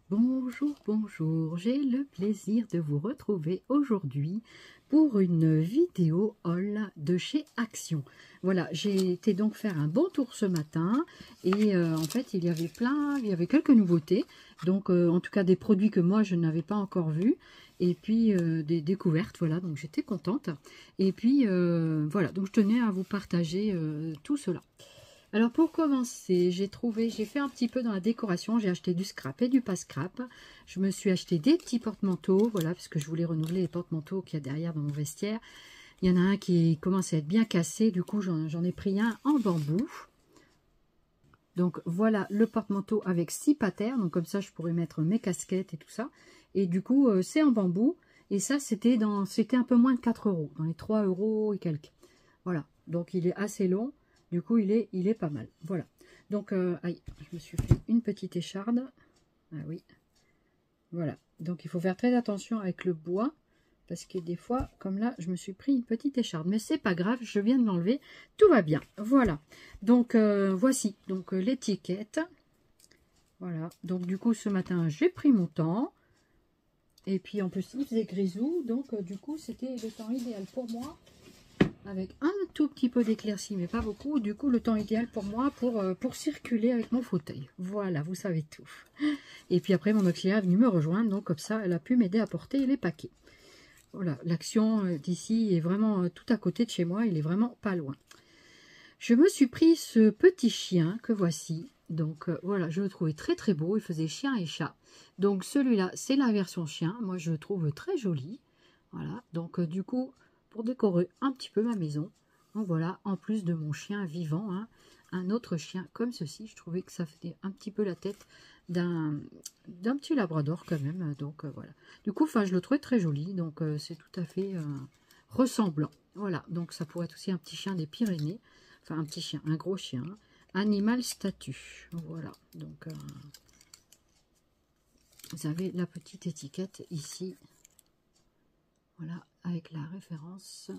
Bonjour, bonjour, j'ai le plaisir de vous retrouver aujourd'hui pour une vidéo haul de chez Action. Voilà, j'ai été donc faire un bon tour ce matin et en fait il y avait quelques nouveautés. Donc en tout cas des produits que moi je n'avais pas encore vus et puis des découvertes, voilà, donc j'étais contente. Et puis voilà, donc je tenais à vous partager tout cela. Alors pour commencer, j'ai fait un petit peu dans la décoration, j'ai acheté du scrap et du pas scrap. Je me suis acheté des petits porte-manteaux, voilà, parce que je voulais renouveler les porte-manteaux qu'il y a derrière dans mon vestiaire. Il y en a un qui commence à être bien cassé, du coup j'en ai pris un en bambou. Donc voilà le porte-manteau avec 6 patères, donc comme ça je pourrais mettre mes casquettes et tout ça. Et du coup c'est en bambou, et ça c'était un peu moins de 4 €, dans les 3 € et quelques. Voilà, donc il est assez long. Du coup, il est pas mal. Voilà. Donc, aïe, je me suis fait une petite écharde. Ah oui. Voilà. Donc, il faut faire très attention avec le bois. Parce que des fois, comme là, je me suis pris une petite écharde. Mais c'est pas grave, je viens de l'enlever. Tout va bien. Voilà. Donc, voici donc l'étiquette. Voilà. Donc, du coup, ce matin, j'ai pris mon temps. Et puis, en plus, il faisait grisou. Donc, du coup, c'était le temps idéal pour moi. Avec un tout petit peu d'éclaircie, mais pas beaucoup. Du coup, le temps idéal pour moi pour circuler avec mon fauteuil. Voilà, vous savez tout. Et puis après, mon auxiliaire est venu me rejoindre. Donc, comme ça, elle a pu m'aider à porter les paquets. Voilà, l'Action d'ici est vraiment tout à côté de chez moi. Il est vraiment pas loin. Je me suis pris ce petit chien que voici. Donc, voilà, je le trouvais très très beau. Il faisait chien et chat. Donc, celui-là, c'est la version chien. Moi, je le trouve très joli. Voilà, donc du coup, pour décorer un petit peu ma maison, donc voilà, en plus de mon chien vivant, hein, un autre chien comme ceci. Je trouvais que ça faisait un petit peu la tête d'un petit labrador quand même. Donc voilà, du coup, je le trouvais très joli. Donc c'est tout à fait ressemblant. Voilà, donc ça pourrait être aussi un petit chien des Pyrénées. Enfin, un petit chien, un gros chien. Animal statut. Voilà, donc vous avez la petite étiquette ici. Voilà, avec la référence.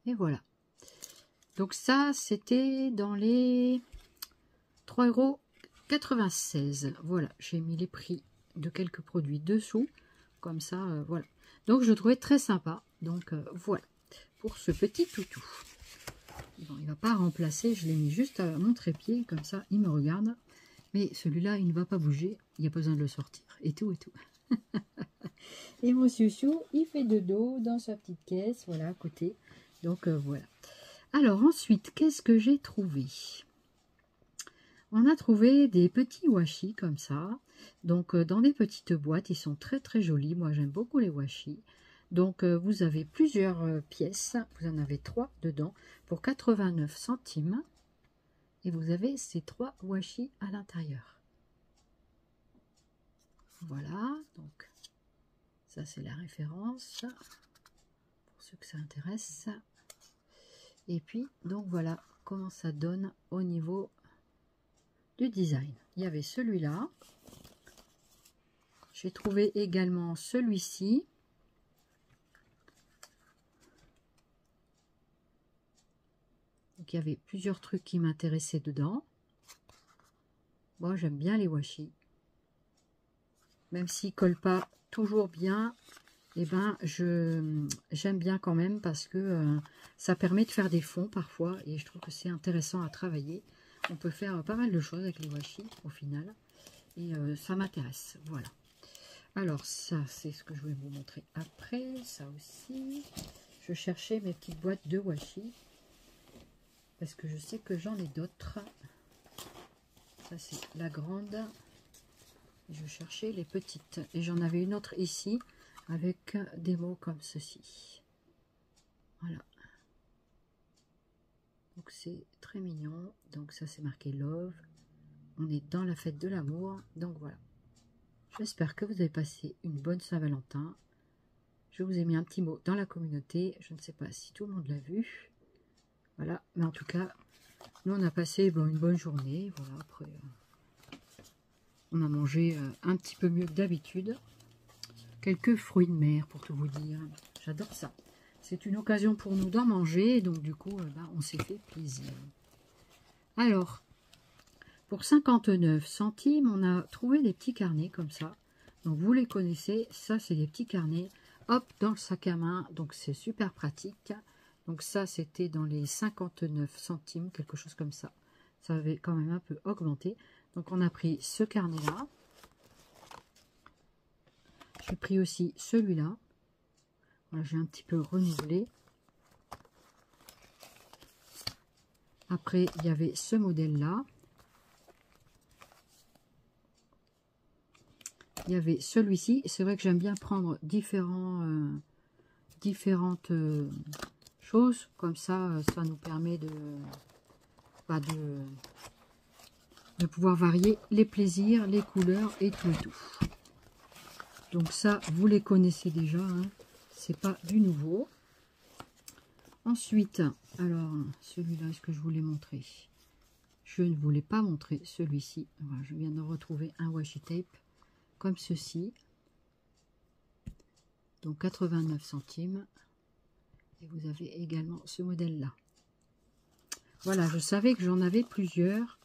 Et voilà. Donc ça, c'était dans les 3,96 €. Voilà, j'ai mis les prix de quelques produits dessous. Comme ça, voilà. Donc, je le trouvais très sympa. Donc, voilà. Pour ce petit toutou. Bon, il ne va pas remplacer. Je l'ai mis juste à mon trépied. Comme ça, il me regarde. Mais celui-là, il ne va pas bouger. Il n'y a pas besoin de le sortir. Et tout, et tout. Et mon chouchou, il fait dodo dans sa petite caisse, voilà, à côté. Donc, voilà. Alors, ensuite, qu'est-ce que j'ai trouvé? On a trouvé des petits washi comme ça. Donc, dans des petites boîtes, ils sont très, très jolis. Moi, j'aime beaucoup les washi. Donc, vous avez plusieurs pièces. Vous en avez 3 dedans pour 89 centimes. Et vous avez ces 3 washi à l'intérieur. Voilà, donc... ça, c'est la référence, pour ceux que ça intéresse. Et puis, donc voilà comment ça donne au niveau du design. Il y avait celui-là. J'ai trouvé également celui-ci. Donc, il y avait plusieurs trucs qui m'intéressaient dedans. Moi, j'aime bien les washi. Même s'ils ne collent pas toujours bien, eh ben, j'aime bien quand même parce que ça permet de faire des fonds parfois et je trouve que c'est intéressant à travailler. On peut faire pas mal de choses avec les washi au final et ça m'intéresse. Voilà. Alors ça, c'est ce que je vais vous montrer après. Ça aussi, je cherchais mes petites boîtes de washi parce que je sais que j'en ai d'autres. Ça, c'est la grande. Je cherchais les petites et j'en avais une autre ici avec des mots comme ceci. Voilà. Donc c'est très mignon. Donc ça, c'est marqué love. On est dans la fête de l'amour. Donc voilà. J'espère que vous avez passé une bonne Saint-Valentin. Je vous ai mis un petit mot dans la communauté. Je ne sais pas si tout le monde l'a vu. Voilà. Mais en tout cas, nous on a passé une bonne journée. Voilà. Après, on a mangé un petit peu mieux que d'habitude. Quelques fruits de mer pour tout vous dire. J'adore ça. C'est une occasion pour nous d'en manger. Donc du coup, on s'est fait plaisir. Alors, Pour 59 centimes, on a trouvé des petits carnets comme ça. Donc vous les connaissez, ça c'est des petits carnets. Hop, dans le sac à main, donc c'est super pratique. Donc ça c'était dans les 59 centimes, quelque chose comme ça. Ça avait quand même un peu augmenté. Donc on a pris ce carnet-là. J'ai pris aussi celui-là. Voilà, j'ai un petit peu renouvelé. Après, il y avait ce modèle-là. Il y avait celui-ci. C'est vrai que j'aime bien prendre différentes choses. Comme ça, ça nous permet de pouvoir varier les plaisirs, les couleurs et tout et tout. Donc ça, vous les connaissez déjà. Hein. C'est pas du nouveau. Ensuite, alors, celui-là, est-ce que je vous l'ai montré? Je ne vous l'ai pas montré, celui-ci. Voilà, je viens de retrouver un washi tape comme ceci. Donc 89 centimes. Et vous avez également ce modèle-là. Voilà, je savais que j'en avais plusieurs.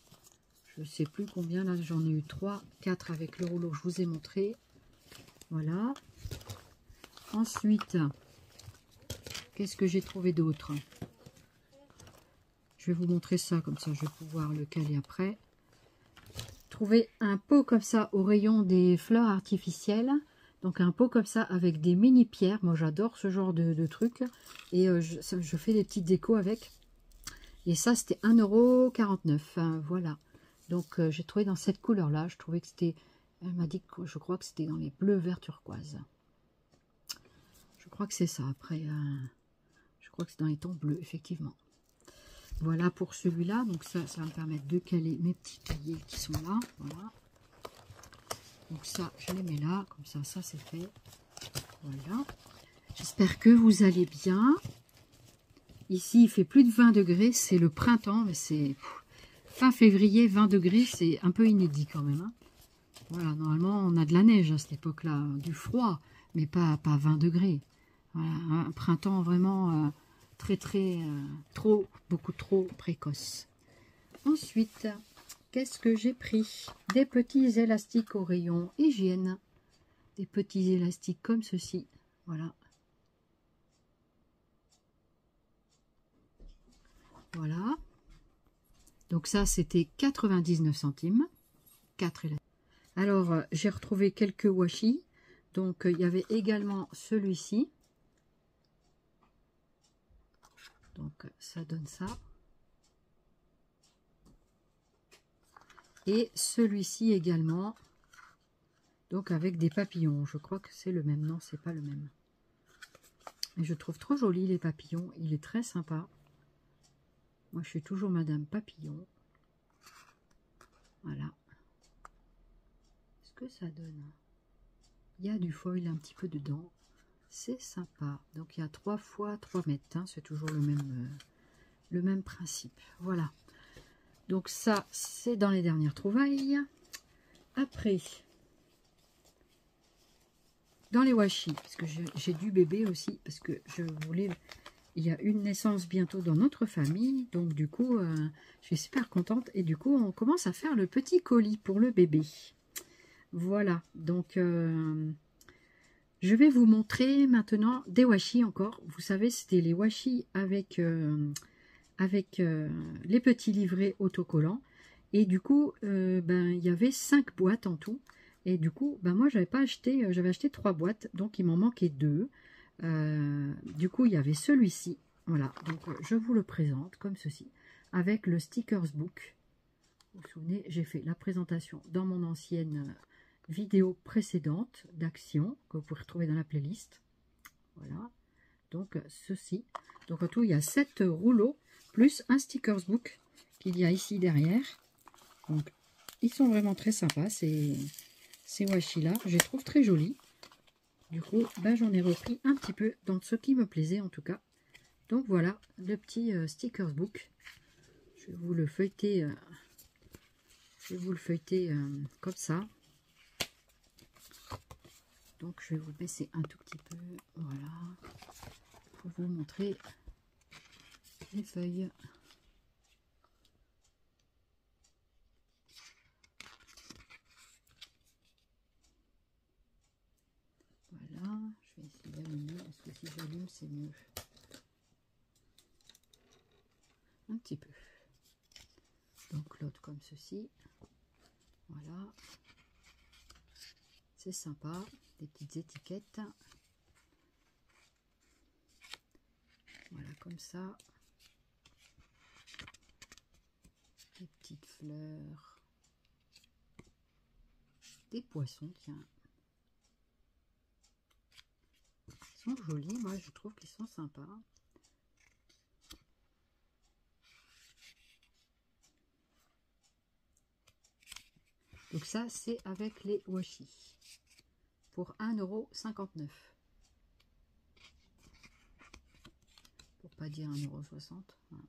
Je ne sais plus combien, là, j'en ai eu 3, 4 avec le rouleau que je vous ai montré. Voilà. Ensuite, qu'est-ce que j'ai trouvé d'autre? Je vais vous montrer ça, comme ça je vais pouvoir le caler après. Trouver un pot comme ça au rayon des fleurs artificielles. Donc un pot comme ça avec des mini pierres. Moi j'adore ce genre de truc. Et je fais des petites décos avec. Et ça c'était 1,49 €. Hein, voilà. Donc j'ai trouvé dans cette couleur là. Je trouvais que c'était... Elle m'a dit que je crois que c'était dans les bleus vert turquoise. Je crois que c'est ça. Après, je crois que c'est dans les tons bleus, effectivement. Voilà pour celui-là. Donc ça va me permettre de caler mes petits cahiers qui sont là. Voilà. Donc ça, je les mets là. Comme ça, ça c'est fait. Voilà. J'espère que vous allez bien. Ici, il fait plus de 20 degrés. C'est le printemps, mais c'est fin février, 20 degrés. C'est un peu inédit quand même. Hein. Voilà, normalement, on a de la neige à cette époque-là. Du froid, mais pas 20 degrés. Voilà, un printemps vraiment... beaucoup trop précoce. Ensuite, qu'est-ce que j'ai pris? Des petits élastiques au rayon hygiène. Des petits élastiques comme ceci. Voilà. Voilà. Donc ça, c'était 99 centimes. 4 élastiques. Alors, j'ai retrouvé quelques washi. Donc, il y avait également celui-ci. Donc ça donne ça. Et celui-ci également. Donc avec des papillons. Je crois que c'est le même. Non, c'est pas le même. Et je trouve trop joli les papillons. Il est très sympa. Moi je suis toujours Madame Papillon. Voilà. Ce que ça donne. Il y a du foil un petit peu dedans. C'est sympa. Donc il y a 3 fois 3 mètres. Hein. C'est toujours le même principe. Voilà. Donc ça, c'est dans les dernières trouvailles. Après, dans les washi, parce que j'ai du bébé aussi, parce que je voulais... Il y a une naissance bientôt dans notre famille. Donc du coup, je suis super contente. Et du coup, on commence à faire le petit colis pour le bébé. Voilà. Donc... je vais vous montrer maintenant des washi encore. Vous savez, c'était les washi avec les petits livrets autocollants. Et du coup, il y avait 5 boîtes en tout. Et du coup, moi, j'avais acheté 3 boîtes. Donc, il m'en manquait 2. Du coup, il y avait celui-ci. Voilà. Donc, je vous le présente comme ceci. Avec le stickers book. Vous vous souvenez, j'ai fait la présentation dans mon ancienne... vidéo précédente d'action que vous pouvez retrouver dans la playlist. Voilà. Donc, ceci. Donc, en tout, il y a 7 rouleaux plus un stickers book qu'il y a ici derrière. Donc, ils sont vraiment très sympas. Ces washi-là, je les trouve très jolis. Du coup, j'en ai repris un petit peu dans ce qui me plaisait en tout cas. Donc, voilà le petit stickers book. Je vais vous le feuilleter, comme ça. Donc, je vais vous baisser un tout petit peu, voilà, pour vous montrer les feuilles. Si j'allume, c'est mieux. Un petit peu. Donc l'autre comme ceci. Voilà. C'est sympa. Des petites étiquettes. Voilà, comme ça. Des petites fleurs. Des poissons, tiens. Ils sont jolis, moi je trouve qu'ils sont sympas. Donc ça, c'est avec les washi. Pour 1,59 €. Pour pas dire 1,60 €. Voilà.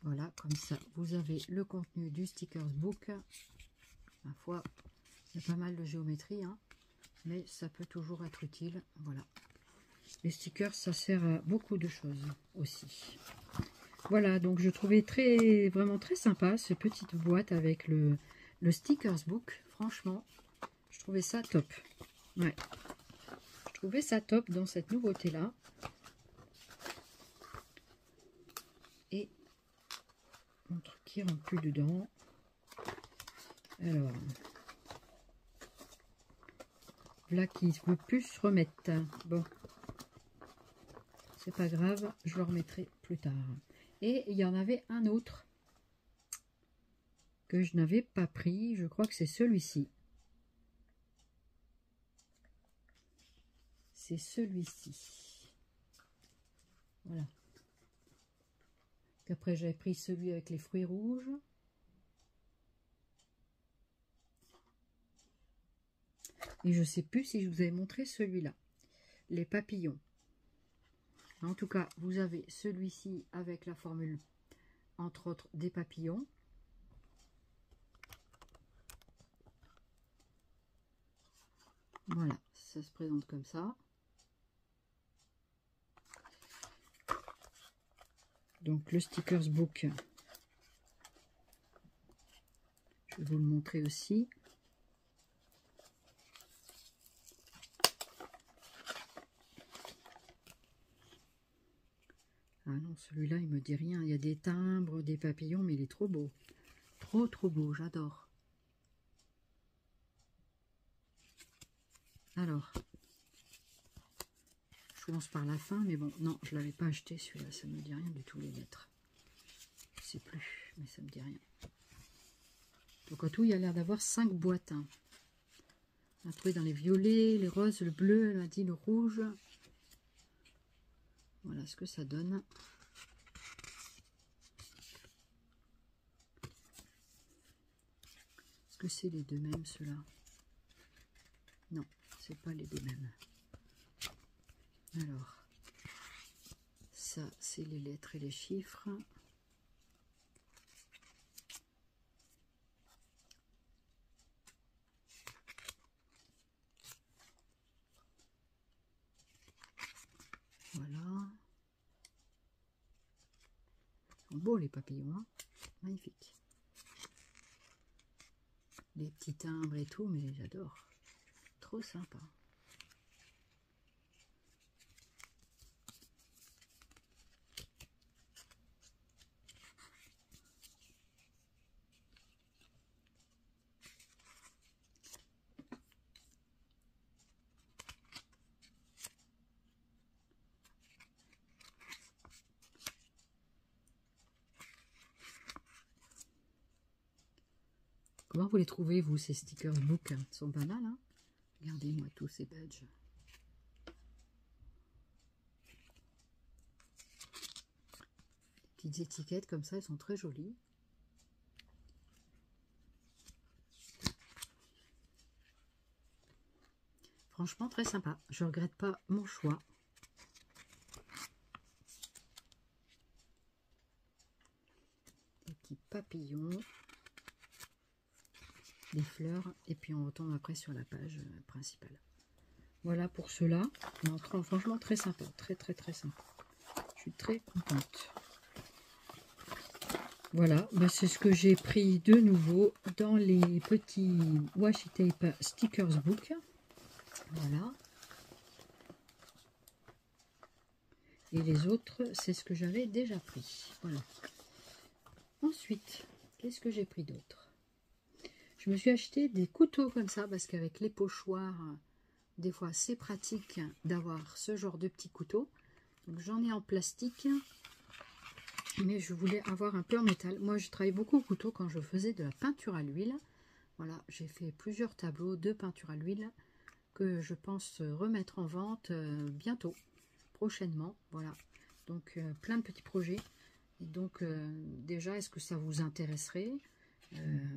Voilà, comme ça, vous avez le contenu du stickers book. Ma foi, il y a pas mal de géométrie, hein, mais ça peut toujours être utile. Voilà. Les stickers, ça sert à beaucoup de choses aussi. Voilà, donc je trouvais vraiment très sympa cette petite boîte avec le stickers book. Franchement, je trouvais ça top. Ouais. Je trouvais ça top dans cette nouveauté-là. Et mon truc qui rentre plus dedans. Alors, là qui ne veut plus se remettre. Bon, c'est pas grave, je le remettrai plus tard. Et il y en avait un autre que je n'avais pas pris. Je crois que c'est celui-ci. C'est celui-ci. Voilà. Après, j'avais pris celui avec les fruits rouges. Et je ne sais plus si je vous avais montré celui-là. Les papillons. En tout cas, vous avez celui-ci avec la formule, entre autres, des papillons. Voilà, ça se présente comme ça. Donc le stickers book, je vais vous le montrer aussi. Ah non, celui-là, il me dit rien. Il y a des timbres, des papillons, mais il est trop beau. Trop, trop beau, j'adore. Alors, je commence par la fin, mais bon, non, je ne l'avais pas acheté celui-là, ça ne me dit rien du tout, les lettres. Je ne sais plus, mais ça ne me dit rien. Donc, en tout, il y a l'air d'avoir 5 boîtes. Hein. On a trouvé dans les violets, les roses, le bleu, elle m'a dit le rouge. Voilà ce que ça donne. Est-ce que c'est les deux mêmes, ceux-là? Non, c'est pas les deux mêmes. Alors, ça, c'est les lettres et les chiffres. Voilà. Ils sont beaux, les papillons, hein. Magnifique. Les petits timbres et tout, mais j'adore. Trop sympa. Comment vous les trouvez, vous, ces stickers book? Ils sont pas mal, hein? Regardez-moi tous ces badges. Petites étiquettes comme ça, elles sont très jolies. Franchement, très sympa. Je regrette pas mon choix. Des petites papillons, des fleurs, et puis on retombe après sur la page principale. Voilà pour cela. Franchement très sympa, très sympa. Je suis très contente. Voilà, bah c'est ce que j'ai pris de nouveau dans les petits washi tape stickers book. Voilà. Et les autres, c'est ce que j'avais déjà pris. Voilà. Ensuite, qu'est-ce que j'ai pris d'autre? Je me suis acheté des couteaux comme ça, parce qu'avec les pochoirs, des fois c'est pratique d'avoir ce genre de petits couteaux. Donc j'en ai en plastique, mais je voulais avoir un peu en métal. Moi, je travaille beaucoup au couteau quand je faisais de la peinture à l'huile. Voilà, j'ai fait plusieurs tableaux de peinture à l'huile que je pense remettre en vente bientôt, prochainement. Voilà, donc plein de petits projets. Et donc déjà, est-ce que ça vous intéresserait?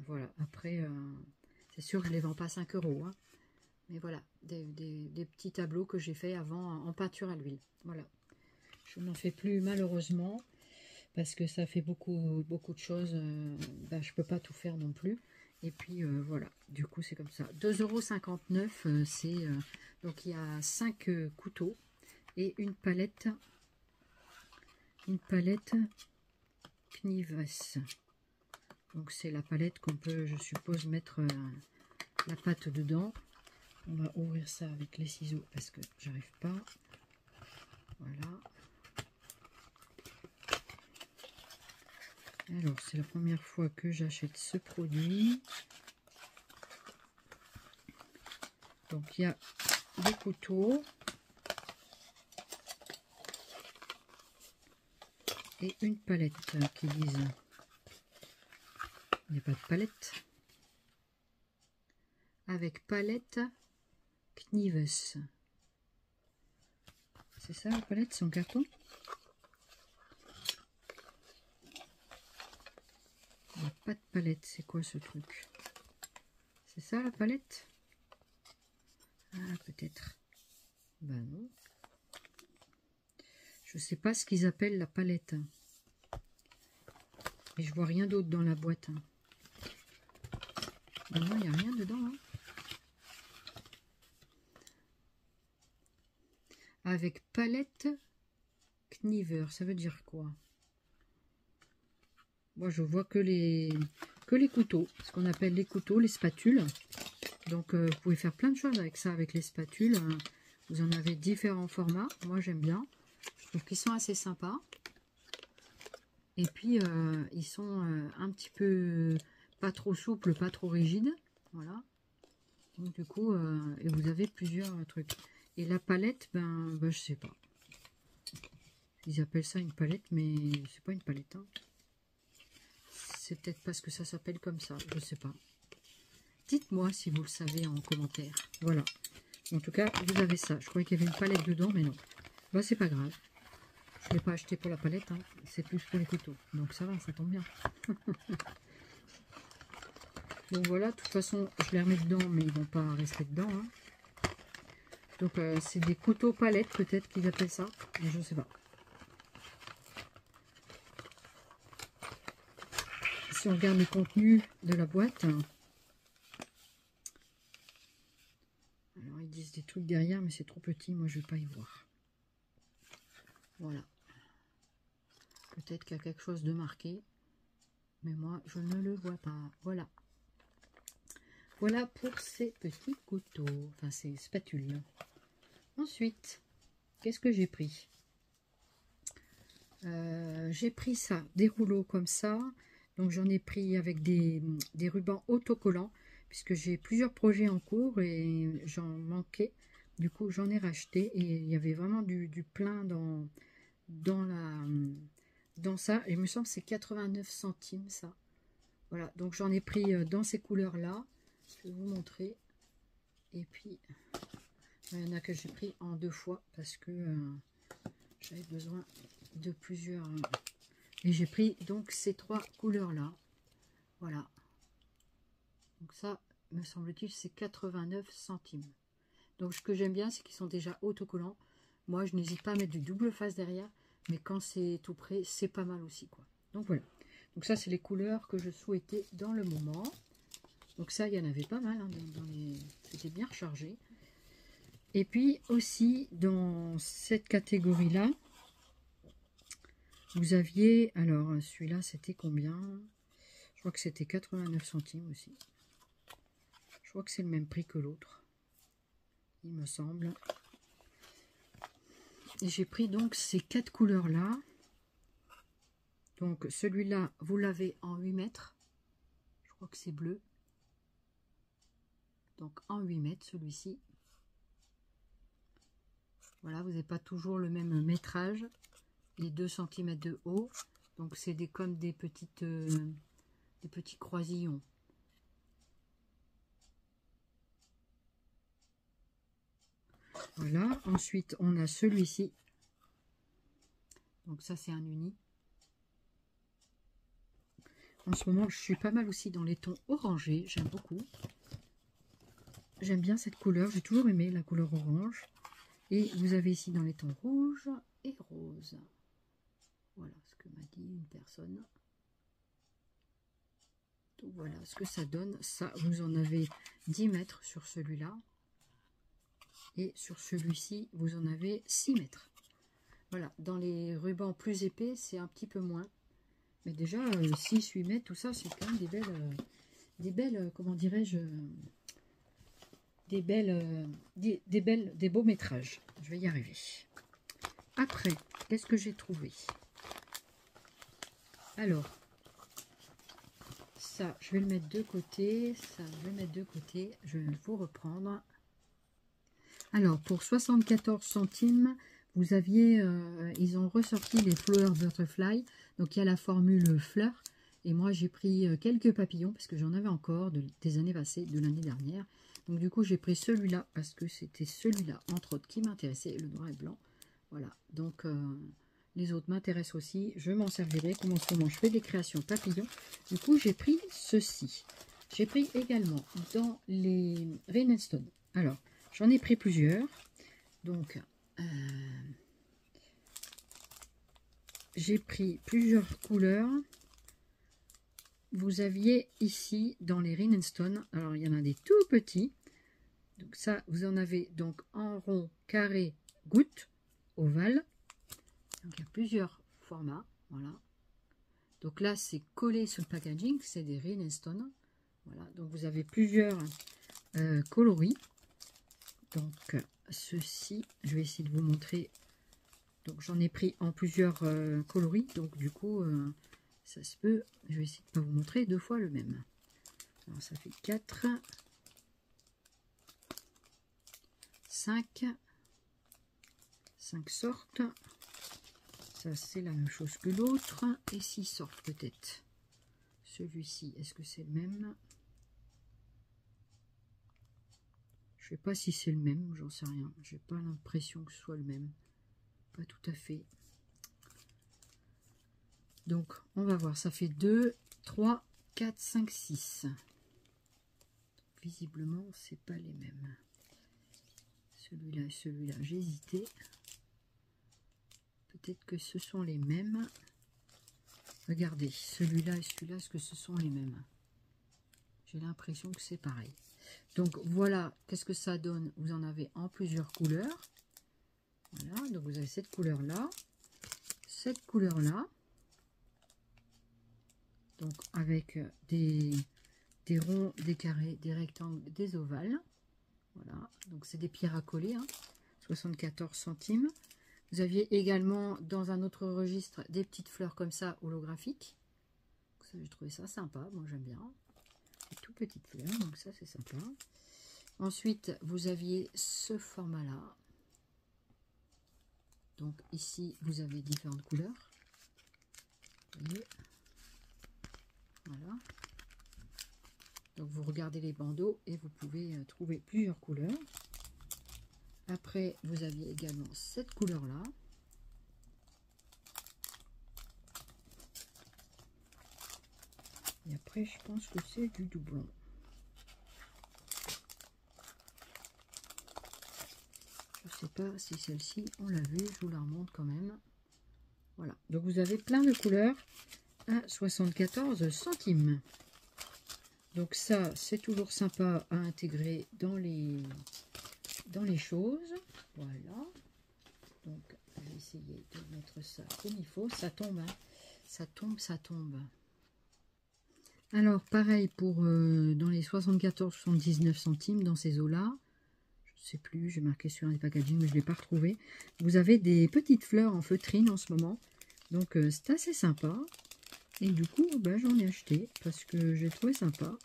Voilà, après, c'est sûr que je ne les vends pas 5 €. Hein. Mais voilà, des petits tableaux que j'ai fait avant en peinture à l'huile. Voilà, je n'en fais plus malheureusement. Parce que ça fait beaucoup de choses, je peux pas tout faire non plus. Et puis voilà, du coup c'est comme ça. 2,59 €, c'est donc il y a 5 couteaux et une palette Knives. Donc c'est la palette qu'on peut, je suppose, mettre la pâte dedans. On va ouvrir ça avec les ciseaux parce que j'arrive pas. Voilà. Alors, c'est la première fois que j'achète ce produit. Donc, il y a des couteaux et une palette qui disent. Il n'y a pas de palette. Avec palette Knives. C'est ça la palette, son carton? Il n'y a pas de palette, c'est quoi ce truc? C'est ça la palette? Ah, peut-être. Ben non. Je sais pas ce qu'ils appellent la palette. Et je vois rien d'autre dans la boîte. Ben non, il n'y a rien dedans. Hein. Avec palette Kniver, ça veut dire quoi? Moi, je vois que les couteaux, ce qu'on appelle les couteaux, les spatules. Donc, vous pouvez faire plein de choses avec ça, avec les spatules. Vous en avez différents formats. Moi, j'aime bien. Je trouve qu'ils sont assez sympas. Et puis, ils sont un petit peu pas trop souples, pas trop rigides. Voilà. Donc, du coup, et vous avez plusieurs trucs. Et la palette, je sais pas. Ils appellent ça une palette, mais c'est pas une palette. Hein. C'est peut-être parce que ça s'appelle comme ça, je sais pas. Dites-moi si vous le savez en commentaire. Voilà. En tout cas, vous avez ça. Je croyais qu'il y avait une palette dedans, mais non. Bah, c'est pas grave. Je ne l'ai pas acheté pour la palette, hein. C'est plus pour les couteaux. Donc ça va, ça tombe bien. Donc voilà, de toute façon, je les remets dedans, mais ils vont pas rester dedans. Hein. Donc c'est des couteaux palettes, peut-être qu'ils appellent ça. Mais je sais pas. Si on regarde le contenu de la boîte, alors ils disent des trucs derrière, mais c'est trop petit, moi je vais pas y voir. Voilà. Peut-être qu'il y a quelque chose de marqué, mais moi je ne le vois pas. Voilà. Voilà pour ces petits couteaux, enfin ces spatules. Ensuite, qu'est-ce que j'ai pris? J'ai pris ça, des rouleaux comme ça. Donc j'en ai pris avec des rubans autocollants, puisque j'ai plusieurs projets en cours et j'en manquais. Du coup, j'en ai racheté et il y avait vraiment du plein dans ça. Et il me semble que c'est 89 centimes ça. Voilà, donc j'en ai pris dans ces couleurs-là. Je vais vous montrer. Et puis, il y en a que j'ai pris en 2 fois parce que j'avais besoin de plusieurs... Et j'ai pris donc ces 3 couleurs-là. Voilà. Donc ça, me semble-t-il, c'est 89 centimes. Donc ce que j'aime bien, c'est qu'ils sont déjà autocollants. Moi, je n'hésite pas à mettre du double face derrière. Mais quand c'est tout près, c'est pas mal aussi, quoi. Donc voilà. Donc ça, c'est les couleurs que je souhaitais dans le moment. Donc ça, il y en avait pas mal, hein, c'était bien rechargé. Et puis aussi, dans cette catégorie-là, vous aviez, alors celui-là, c'était combien? Je crois que c'était 89 centimes aussi. Je crois que c'est le même prix que l'autre, il me semble. Et j'ai pris donc ces 4 couleurs-là. Donc celui-là, vous l'avez en 8 mètres. Je crois que c'est bleu. Donc en 8 mètres, celui-ci. Voilà, vous n'avez pas toujours le même métrage. Les 2 cm de haut. Donc c'est comme des petits croisillons. Voilà, ensuite on a celui-ci. Donc ça c'est un uni. En ce moment je suis pas mal aussi dans les tons orangés, j'aime beaucoup. J'aime bien cette couleur, j'ai toujours aimé la couleur orange. Et vous avez ici dans les tons rouge et rose. Voilà ce que m'a dit une personne. Donc voilà ce que ça donne. Ça, vous en avez 10 mètres sur celui-là. Et sur celui-ci, vous en avez 6 mètres. Voilà, dans les rubans plus épais, c'est un petit peu moins. Mais déjà, 6-8 mètres, tout ça, c'est quand même des belles, comment dirais-je, des beaux métrages. Je vais y arriver. Après, qu'est-ce que j'ai trouvé? Alors, ça, je vais le mettre de côté. Ça, je vais le mettre de côté. Je vais vous reprendre. Alors, pour 74 centimes, vous aviez, ils ont ressorti les Flower Butterfly. Donc, il y a la formule fleur. Et moi, j'ai pris quelques papillons parce que j'en avais encore des années passées, de l'année dernière. Donc, du coup, j'ai pris celui-là parce que c'était celui-là, entre autres, qui m'intéressait, le noir et blanc. Voilà. Donc, les autres m'intéressent aussi. Je m'en servirai. Comme en ce moment, je fais des créations papillons. Du coup, j'ai pris ceci. J'ai pris également dans les Rain & Stone. Alors, j'en ai pris plusieurs. Donc, j'ai pris plusieurs couleurs. Vous aviez ici, dans les Rain & Stone, alors il y en a des tout petits. Donc ça, vous en avez donc en rond, carré, goutte, ovale. Donc il y a plusieurs formats, voilà. Donc là, c'est collé sur le packaging, c'est des Rain & Stone. Voilà, donc vous avez plusieurs coloris. Donc ceci, je vais essayer de vous montrer. Donc j'en ai pris en plusieurs coloris, donc du coup ça se peut. Je vais essayer de pas vous montrer 2 fois le même. Alors ça fait 4, 5 sortes. Ça c'est la même chose que l'autre et 6 sortes peut-être. Celui-ci, est-ce que c'est le même? Je sais pas si c'est le même, j'en sais rien. J'ai pas l'impression que ce soit le même. Pas tout à fait. Donc, on va voir. Ça fait 2, 3, 4, 5, 6. Visiblement, c'est pas les mêmes. Celui-là et celui-là, j'ai hésité. Peut-être que ce sont les mêmes. Regardez, celui-là et celui-là, est-ce que ce sont les mêmes? J'ai l'impression que c'est pareil. Donc, voilà, qu'est-ce que ça donne? Vous en avez en plusieurs couleurs. Voilà, donc vous avez cette couleur-là, cette couleur-là. Donc, avec des ronds, des carrés, des rectangles, des ovales. Voilà, donc c'est des pierres à coller, hein, 74 centimes. Vous aviez également dans un autre registre des petites fleurs comme ça, holographiques. J'ai trouvé ça sympa, moi j'aime bien. Des tout petites fleurs, donc ça c'est sympa. Ensuite, vous aviez ce format-là. Donc ici, vous avez différentes couleurs. Vous voyez. Voilà. Donc vous regardez les bandeaux et vous pouvez trouver plusieurs couleurs. Après, vous aviez également cette couleur-là. Et après, je pense que c'est du doublon. Je ne sais pas si celle-ci, on l'a vue, je vous la remonte quand même. Voilà, donc vous avez plein de couleurs. à 74 centimes. Donc ça, c'est toujours sympa à intégrer dans les choses. Voilà. Donc, je vais essayer de mettre ça comme il faut. Ça tombe, hein. Ça tombe, ça tombe. Alors, pareil pour dans les 74,79 centimes, dans ces eaux-là. Je ne sais plus, j'ai marqué sur un des packaging, mais je ne l'ai pas retrouvé. Vous avez des petites fleurs en feutrine en ce moment. Donc, c'est assez sympa. Et du coup, ben, j'en ai acheté parce que j'ai trouvé sympa.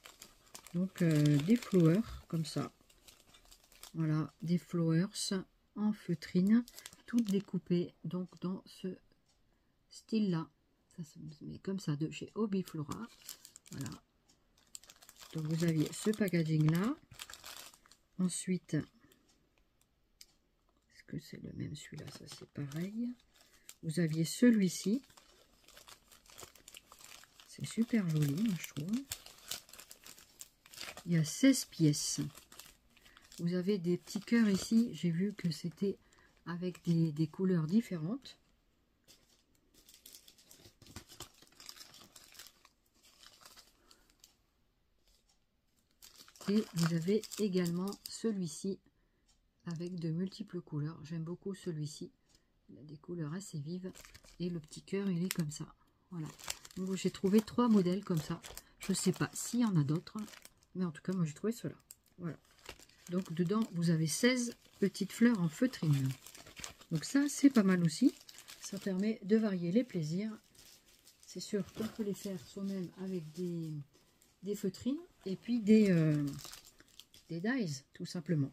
Donc, des flowers comme ça. Voilà, des flowers en feutrine, toutes découpées donc dans ce style-là. Ça se met comme ça de chez Hobbyflora. Voilà. Donc, vous aviez ce packaging-là. Ensuite, est-ce que c'est le même celui-là? Ça, c'est pareil. Vous aviez celui-ci. C'est super joli, moi, je trouve. Il y a 16 pièces. Vous avez des petits cœurs ici. J'ai vu que c'était avec des couleurs différentes. Et vous avez également celui-ci avec de multiples couleurs. J'aime beaucoup celui-ci. Il a des couleurs assez vives. Et le petit cœur, il est comme ça. Voilà. Donc j'ai trouvé 3 modèles comme ça. Je ne sais pas s'il y en a d'autres. Mais en tout cas, moi j'ai trouvé cela. Voilà. Donc dedans, vous avez 16 petites fleurs en feutrine. Donc ça, c'est pas mal aussi. Ça permet de varier les plaisirs. C'est sûr qu'on peut les faire soi-même avec des feutrines et puis des dies, tout simplement.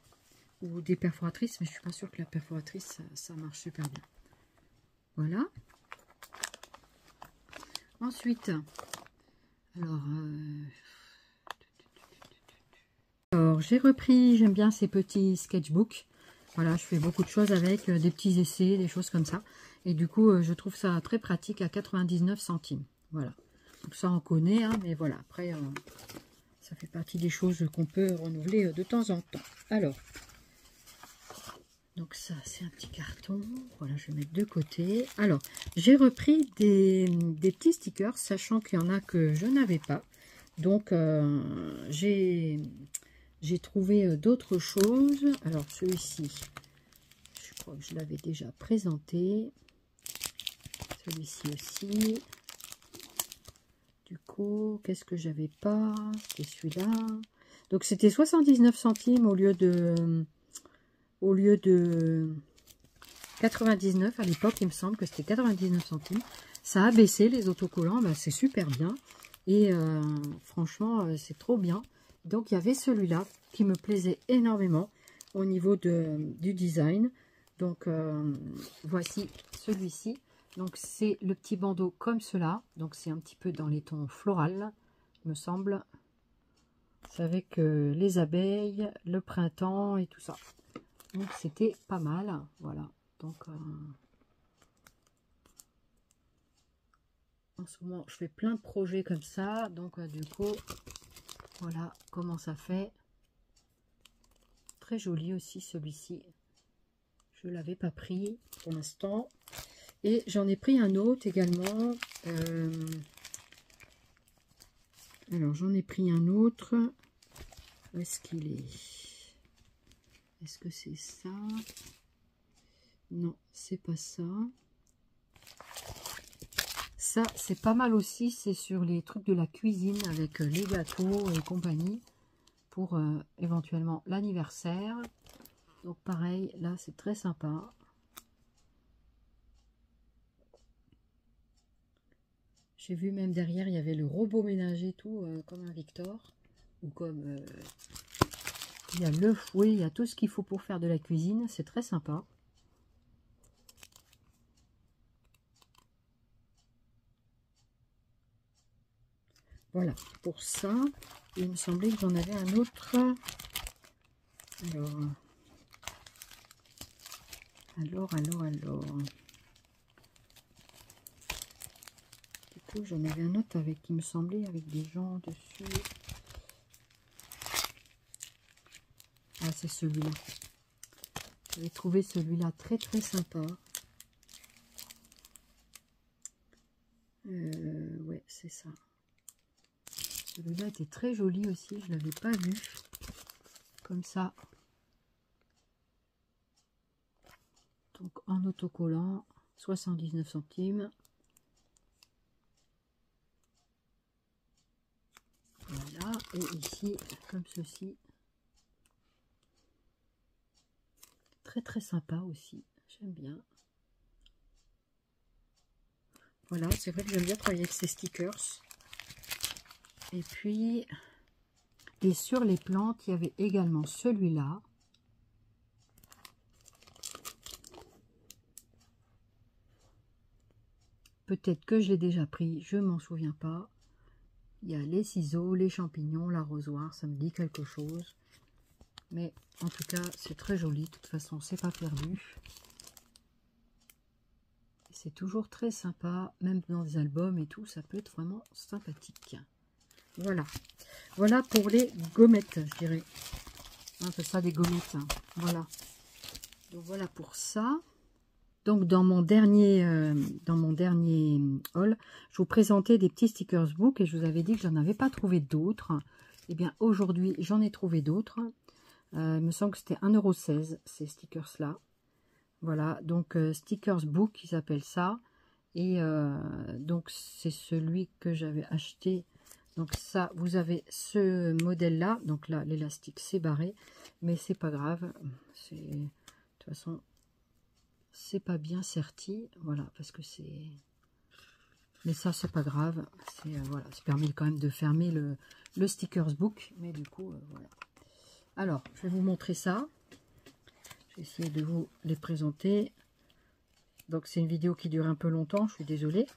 Ou des perforatrices, mais je suis pas sûre que la perforatrice, ça marche super bien. Voilà. Ensuite, alors j'ai repris, j'aime bien ces petits sketchbooks. Voilà, je fais beaucoup de choses avec, des petits essais, des choses comme ça. Et du coup, je trouve ça très pratique à 99 centimes. Voilà. Donc ça, on connaît, hein, mais voilà. Après, ça fait partie des choses qu'on peut renouveler de temps en temps. Alors, donc ça, c'est un petit carton. Voilà, je vais mettre de côté. Alors, j'ai repris des petits stickers, sachant qu'il y en a que je n'avais pas. Donc, j'ai trouvé d'autres choses. Alors, celui-ci, je crois que je l'avais déjà présenté. Celui-ci aussi. Du coup, qu'est-ce que j'avais pas? C'était celui-là. Donc, c'était 79 centimes au lieu de 99 à l'époque. Il me semble que c'était 99 centimes. Ça a baissé les autocollants. Bah, c'est super bien. Et franchement, c'est trop bien. Donc, il y avait celui-là qui me plaisait énormément au niveau du design. Donc, voici celui-ci. Donc, c'est le petit bandeau comme cela. Donc, c'est un petit peu dans les tons floraux, il me semble. C'est avec les abeilles, le printemps et tout ça. Donc, c'était pas mal. Voilà. Donc, en ce moment, je fais plein de projets comme ça. Donc, du coup, voilà comment ça fait. Très joli aussi celui-ci. Je ne l'avais pas pris pour l'instant. Et j'en ai pris un autre également. Alors, j'en ai pris un autre. Où est-ce qu'il est? Est-ce que c'est ça? Non, c'est pas ça. Ça, c'est pas mal aussi. C'est sur les trucs de la cuisine avec les gâteaux et compagnie. Pour éventuellement l'anniversaire. Donc, pareil, là, c'est très sympa. J'ai vu même derrière, il y avait le robot ménager, tout comme un Victor. Ou comme... il y a le fouet, il y a tout ce qu'il faut pour faire de la cuisine. C'est très sympa. Voilà, pour ça. Il me semblait que j'en avais un autre. Alors. J'en avais un autre avec, il me semblait, avec des gens dessus. Ah, c'est celui-là. J'avais trouvé celui-là très très sympa. Ouais, c'est ça. Celui-là était très joli aussi, je ne l'avais pas vu. Comme ça. Donc en autocollant, 79 centimes. Voilà, et ici, comme ceci. Très très sympa aussi, j'aime bien. Voilà, c'est vrai que j'aime bien travailler avec ces stickers. Et puis, et sur les plantes, il y avait également celui-là. Peut-être que je l'ai déjà pris, je m'en souviens pas. Il y a les ciseaux, les champignons, l'arrosoir, ça me dit quelque chose. Mais en tout cas, c'est très joli. De toute façon, c'est pas perdu. C'est toujours très sympa, même dans des albums et tout, ça peut être vraiment sympathique. Voilà. Voilà pour les gommettes, je dirais. On appelle ça des gommettes. Voilà. Donc voilà pour ça. Donc dans mon dernier haul, je vous présentais des petits stickers book et je vous avais dit que j'en avais pas trouvé d'autres. Et bien aujourd'hui, j'en ai trouvé d'autres. Il me semble que c'était 1,16 € ces stickers là. Voilà, donc stickers book, ils appellent ça. Et donc c'est celui que j'avais acheté. Donc ça, vous avez ce modèle là. Donc là, l'élastique c'est barré, mais c'est pas grave. C'est de toute façon, c'est pas bien serti. Voilà, parce que c'est. Mais ça, c'est pas grave. C'est voilà, ça permet quand même de fermer le stickers book. Mais du coup, voilà. Alors, je vais vous montrer ça. Je vais essayer de vous les présenter. Donc c'est une vidéo qui dure un peu longtemps, je suis désolée.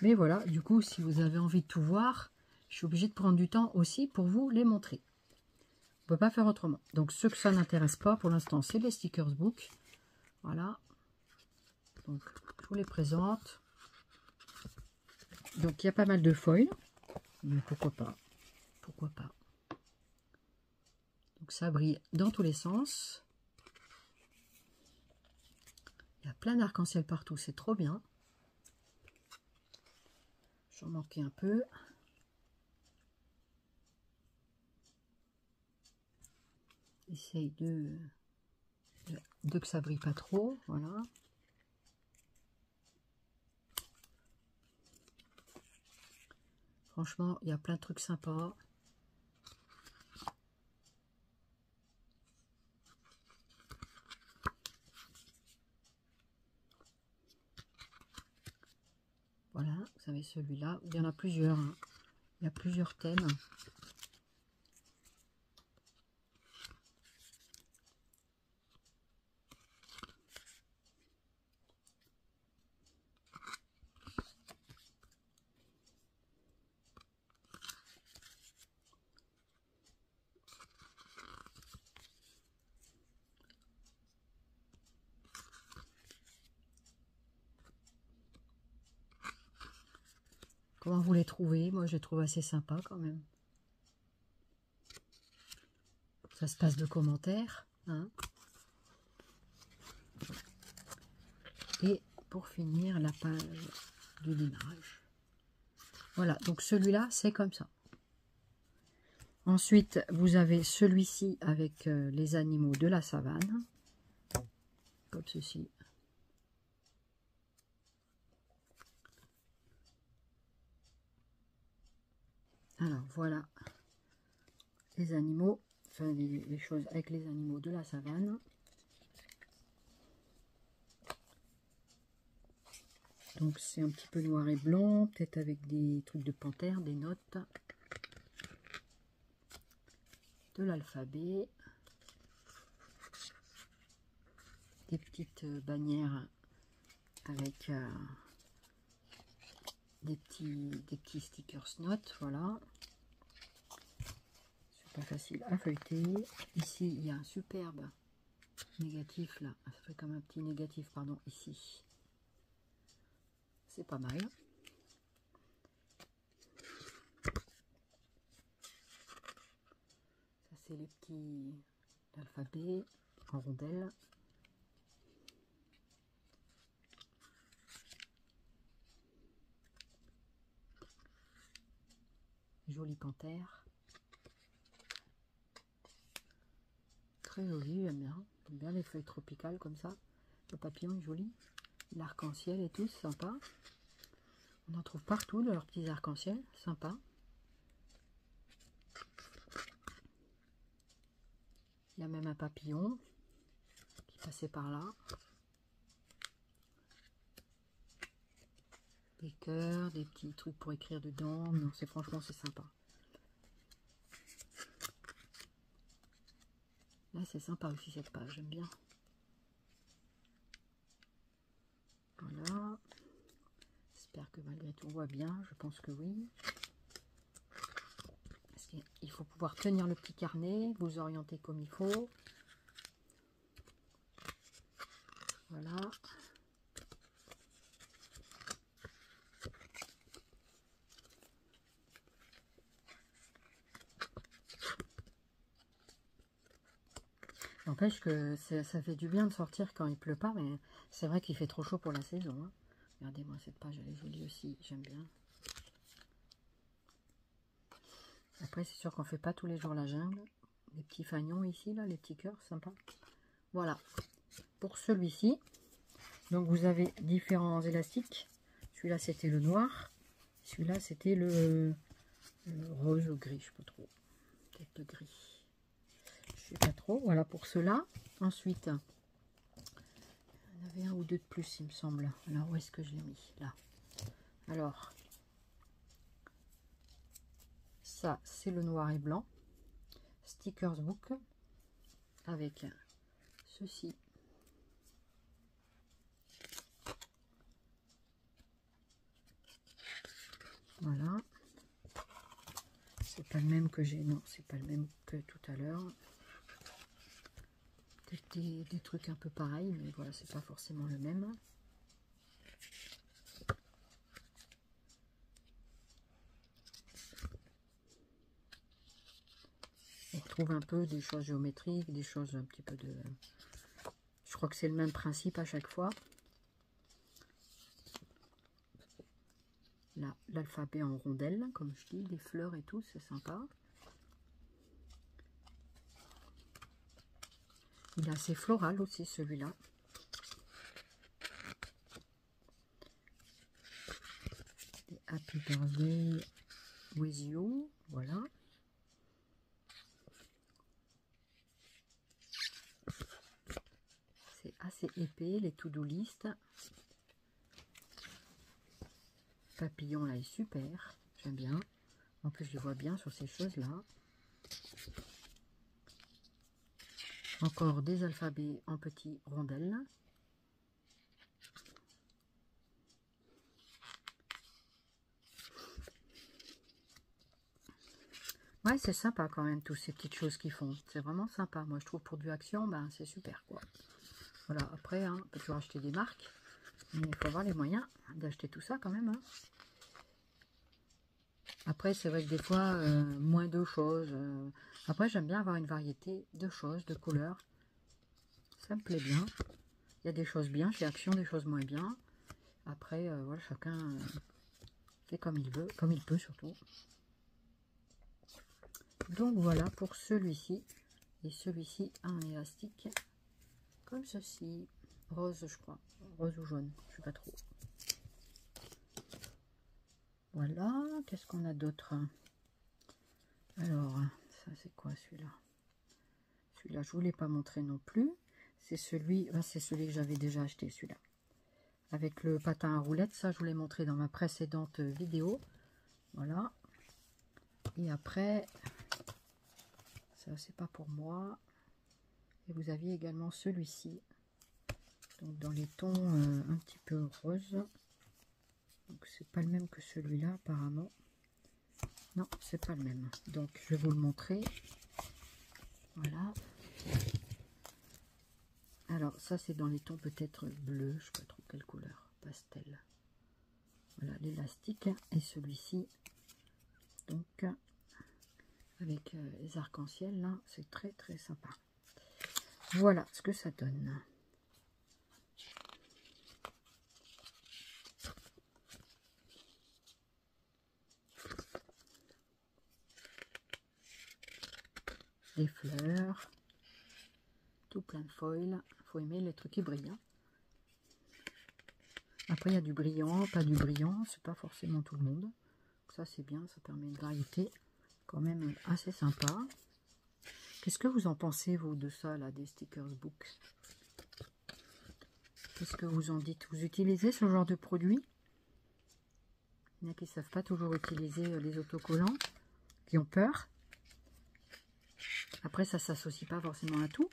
Mais voilà, du coup, si vous avez envie de tout voir, je suis obligée de prendre du temps aussi pour vous les montrer. On ne peut pas faire autrement. Donc ceux que ça n'intéresse pas pour l'instant, c'est les stickers book. Voilà. Donc je vous les présente. Donc il y a pas mal de foil. Mais pourquoi pas. Pourquoi pas. Donc ça brille dans tous les sens. Il y a plein d'arc-en-ciel partout, c'est trop bien. J'en manquais un peu. Essaye de que ça brille pas trop, voilà. Franchement, il y a plein de trucs sympas. Voilà, vous avez celui-là. Il y en a plusieurs. Hein. Il y a plusieurs thèmes. Comment vous les trouvez? Moi, je les trouve assez sympas quand même. Ça se passe de commentaires. Hein. Et pour finir, la page de l'image. Voilà, donc celui-là, c'est comme ça. Ensuite, vous avez celui-ci avec les animaux de la savane. Comme ceci. Alors, voilà les animaux, enfin les choses avec les animaux de la savane. Donc, c'est un petit peu noir et blanc, peut-être avec des trucs de panthère, des notes. De l'alphabet. Des petites bannières avec des petits stickers notes, voilà. C'est pas facile à feuilleter. Ici, il y a un superbe négatif, là. Ça fait comme un petit négatif, pardon, ici. C'est pas mal. Ça, c'est les petits alphabets en rondelles. jolie panthère. Très joli, j'aime bien les feuilles tropicales comme ça. Le papillon est joli. L'arc-en-ciel et tout, c'est sympa. On en trouve partout de leurs petits arcs-en-ciel, sympa. Il y a même un papillon qui passait par là. Des cœurs, des petits trucs pour écrire dedans. Non, franchement, c'est sympa. Là, c'est sympa aussi cette page, j'aime bien. Voilà. J'espère que malgré tout on voit bien, je pense que oui. Parce qu'il faut pouvoir tenir le petit carnet, vous orienter comme il faut. Voilà. N'empêche que ça fait du bien de sortir quand il pleut pas, mais c'est vrai qu'il fait trop chaud pour la saison. Hein. Regardez-moi, cette page, elle est jolie aussi, j'aime bien. Après, c'est sûr qu'on fait pas tous les jours la jungle. Les petits fagnons ici, là, les petits cœurs, sympa. Voilà, pour celui-ci. Donc, vous avez différents élastiques. Celui-là, c'était le noir. Celui-là, c'était le rose ou gris, je sais pas trop. Peut-être le gris. Je sais pas trop. Voilà pour cela. Ensuite, il y en avait un ou deux de plus, il me semble. Alors, où est-ce que je l'ai mis? Là. Alors, ça, c'est le noir et blanc. Stickers book. Avec ceci. Voilà. C'est pas le même que j'ai. Non, c'est pas le même que tout à l'heure. Peut-être des trucs un peu pareils, mais voilà, c'est pas forcément le même. On retrouve un peu des choses géométriques, des choses un petit peu de... Je crois que c'est le même principe à chaque fois. Là, l'alphabet en rondelles, comme je dis, des fleurs et tout, c'est sympa. Il est assez floral aussi, celui-là. Des Happy Birthday with you, voilà. C'est assez épais, les to-do list. Papillon, là, est super, j'aime bien. En plus, je vois bien sur ces choses-là. Encore des alphabets en petits rondelles. Ouais, c'est sympa quand même, toutes ces petites choses qu'ils font. C'est vraiment sympa. Moi, je trouve pour du action, ben, c'est super, quoi. Voilà, après, hein, on peut toujours acheter des marques. Mais il faut avoir les moyens d'acheter tout ça quand même. Hein. Après, c'est vrai que des fois, moins de choses. Après, j'aime bien avoir une variété de choses, de couleurs. Ça me plaît bien. Il y a des choses bien chez Action, des choses moins bien. Après, voilà, chacun fait comme il veut, comme il peut surtout. Donc voilà pour celui-ci. Et celui-ci a un élastique comme ceci. Rose, je crois. Rose ou jaune, je sais pas trop. Voilà, qu'est-ce qu'on a d'autre? Alors, ça c'est quoi celui-là? Celui-là, je ne vous l'ai pas montré non plus. C'est celui que j'avais déjà acheté, celui-là. Avec le patin à roulettes, ça je vous l'ai montré dans ma précédente vidéo. Voilà. Et après, ça c'est pas pour moi. Et vous aviez également celui-ci. Donc dans les tons un petit peu rose. Donc c'est pas le même que celui-là apparemment. Non, c'est pas le même. Donc je vais vous le montrer. Voilà. Alors ça c'est dans les tons peut-être bleu, je sais pas trop quelle couleur, pastel. Voilà l'élastique et celui-ci. Donc avec les arcs-en-ciel là, c'est très très sympa. Voilà ce que ça donne. des fleurs, tout plein de foil. Il faut aimer les trucs qui brillent. Hein. Après, il y a du brillant, pas du brillant, c'est pas forcément tout le monde. Donc ça, c'est bien, ça permet une variété quand même assez sympa. Qu'est-ce que vous en pensez, vous, de ça, là, des stickers book? Qu'est-ce que vous en dites? Vous utilisez ce genre de produit? Il y en a qui ne savent pas toujours utiliser les autocollants, qui ont peur. Après, ça ne s'associe pas forcément à tout.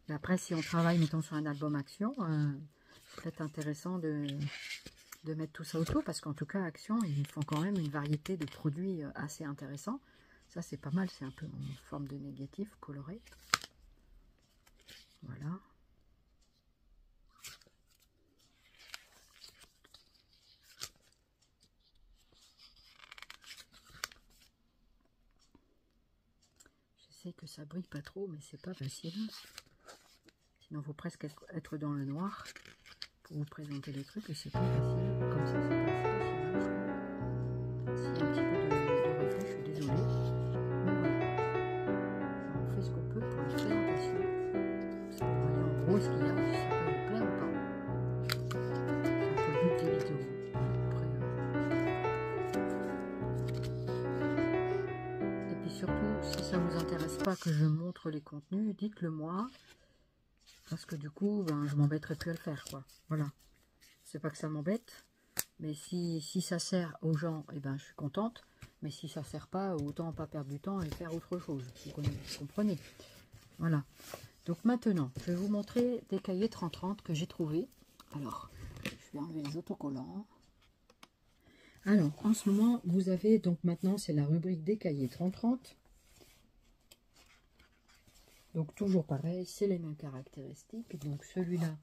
Mais après, si on travaille, mettons, sur un album Action, c'est peut-être intéressant de mettre tout ça autour, parce qu'en tout cas, Action, ils font quand même une variété de produits assez intéressants. Ça, c'est pas mal, c'est un peu en forme de négatif, coloré. Voilà. J'essaie que ça brille pas trop, mais c'est pas facile. Sinon, il faut presque être dans le noir pour vous présenter les trucs, et c'est pas facile. Comme ça, c'est pas facile. S'il y a un petit peu de reflet, je suis désolée. Mais voilà. On fait ce qu'on peut pour la présentation. Vous voyez en gros ce qu'il y a, si ça peut vous plaire ou pas. C'est un peu le but des vidéos. Après, et puis surtout, si ça vous intéresse pas que je montre les contenus, dites-le moi. Parce que du coup, ben, je m'embêterai plus à le faire, quoi. Voilà. C'est pas que ça m'embête, mais si ça sert aux gens, eh ben, je suis contente. Mais si ça sert pas, autant pas perdre du temps et faire autre chose. Vous comprenez? Voilà. Donc maintenant, je vais vous montrer des cahiers 30-30 que j'ai trouvés. Alors, je vais enlever les autocollants. Alors, en ce moment, vous avez, donc maintenant, c'est la rubrique des cahiers 30-30. Donc toujours pareil, c'est les mêmes caractéristiques. Donc celui-là,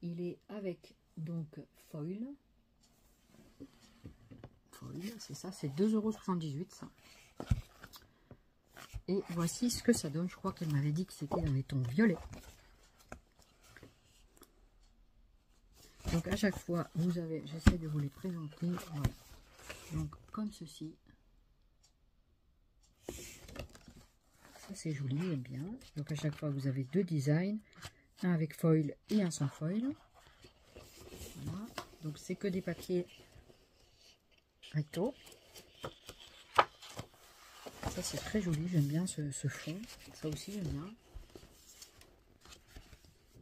il est avec donc foil. Foil, c'est ça, c'est 2,78 € ça. Et voici ce que ça donne. Je crois qu'elle m'avait dit que c'était dans les tons violets. Donc à chaque fois, vous avez, j'essaie de vous les présenter. Voilà. Donc comme ceci. Ça c'est joli, j'aime bien. Donc à chaque fois vous avez deux designs, un avec foil et un sans foil. Voilà. Donc c'est que des papiers recto. Ça c'est très joli, j'aime bien ce fond. Ça aussi j'aime bien.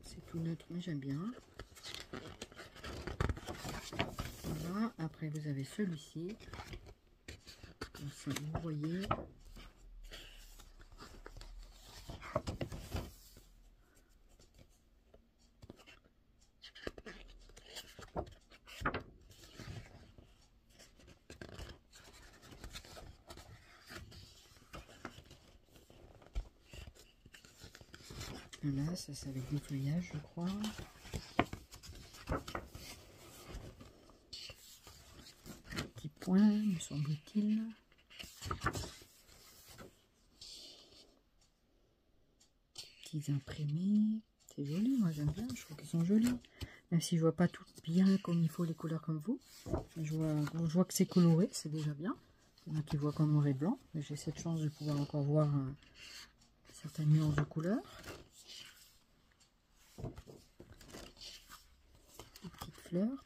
C'est tout neutre mais j'aime bien. Voilà. Après vous avez celui-ci. Vous voyez. Là, ça c'est avec des feuillages, je crois. Petit point, me semble-t-il. Petits imprimés. C'est joli, moi j'aime bien, je trouve qu'ils sont jolis. Même si je vois pas tout bien comme il faut les couleurs comme vous. Je vois que c'est coloré, c'est déjà bien. Il y en a qui voient qu'en noir et blanc. Mais j'ai cette chance de pouvoir encore voir certaines nuances de couleurs. Des petites fleurs.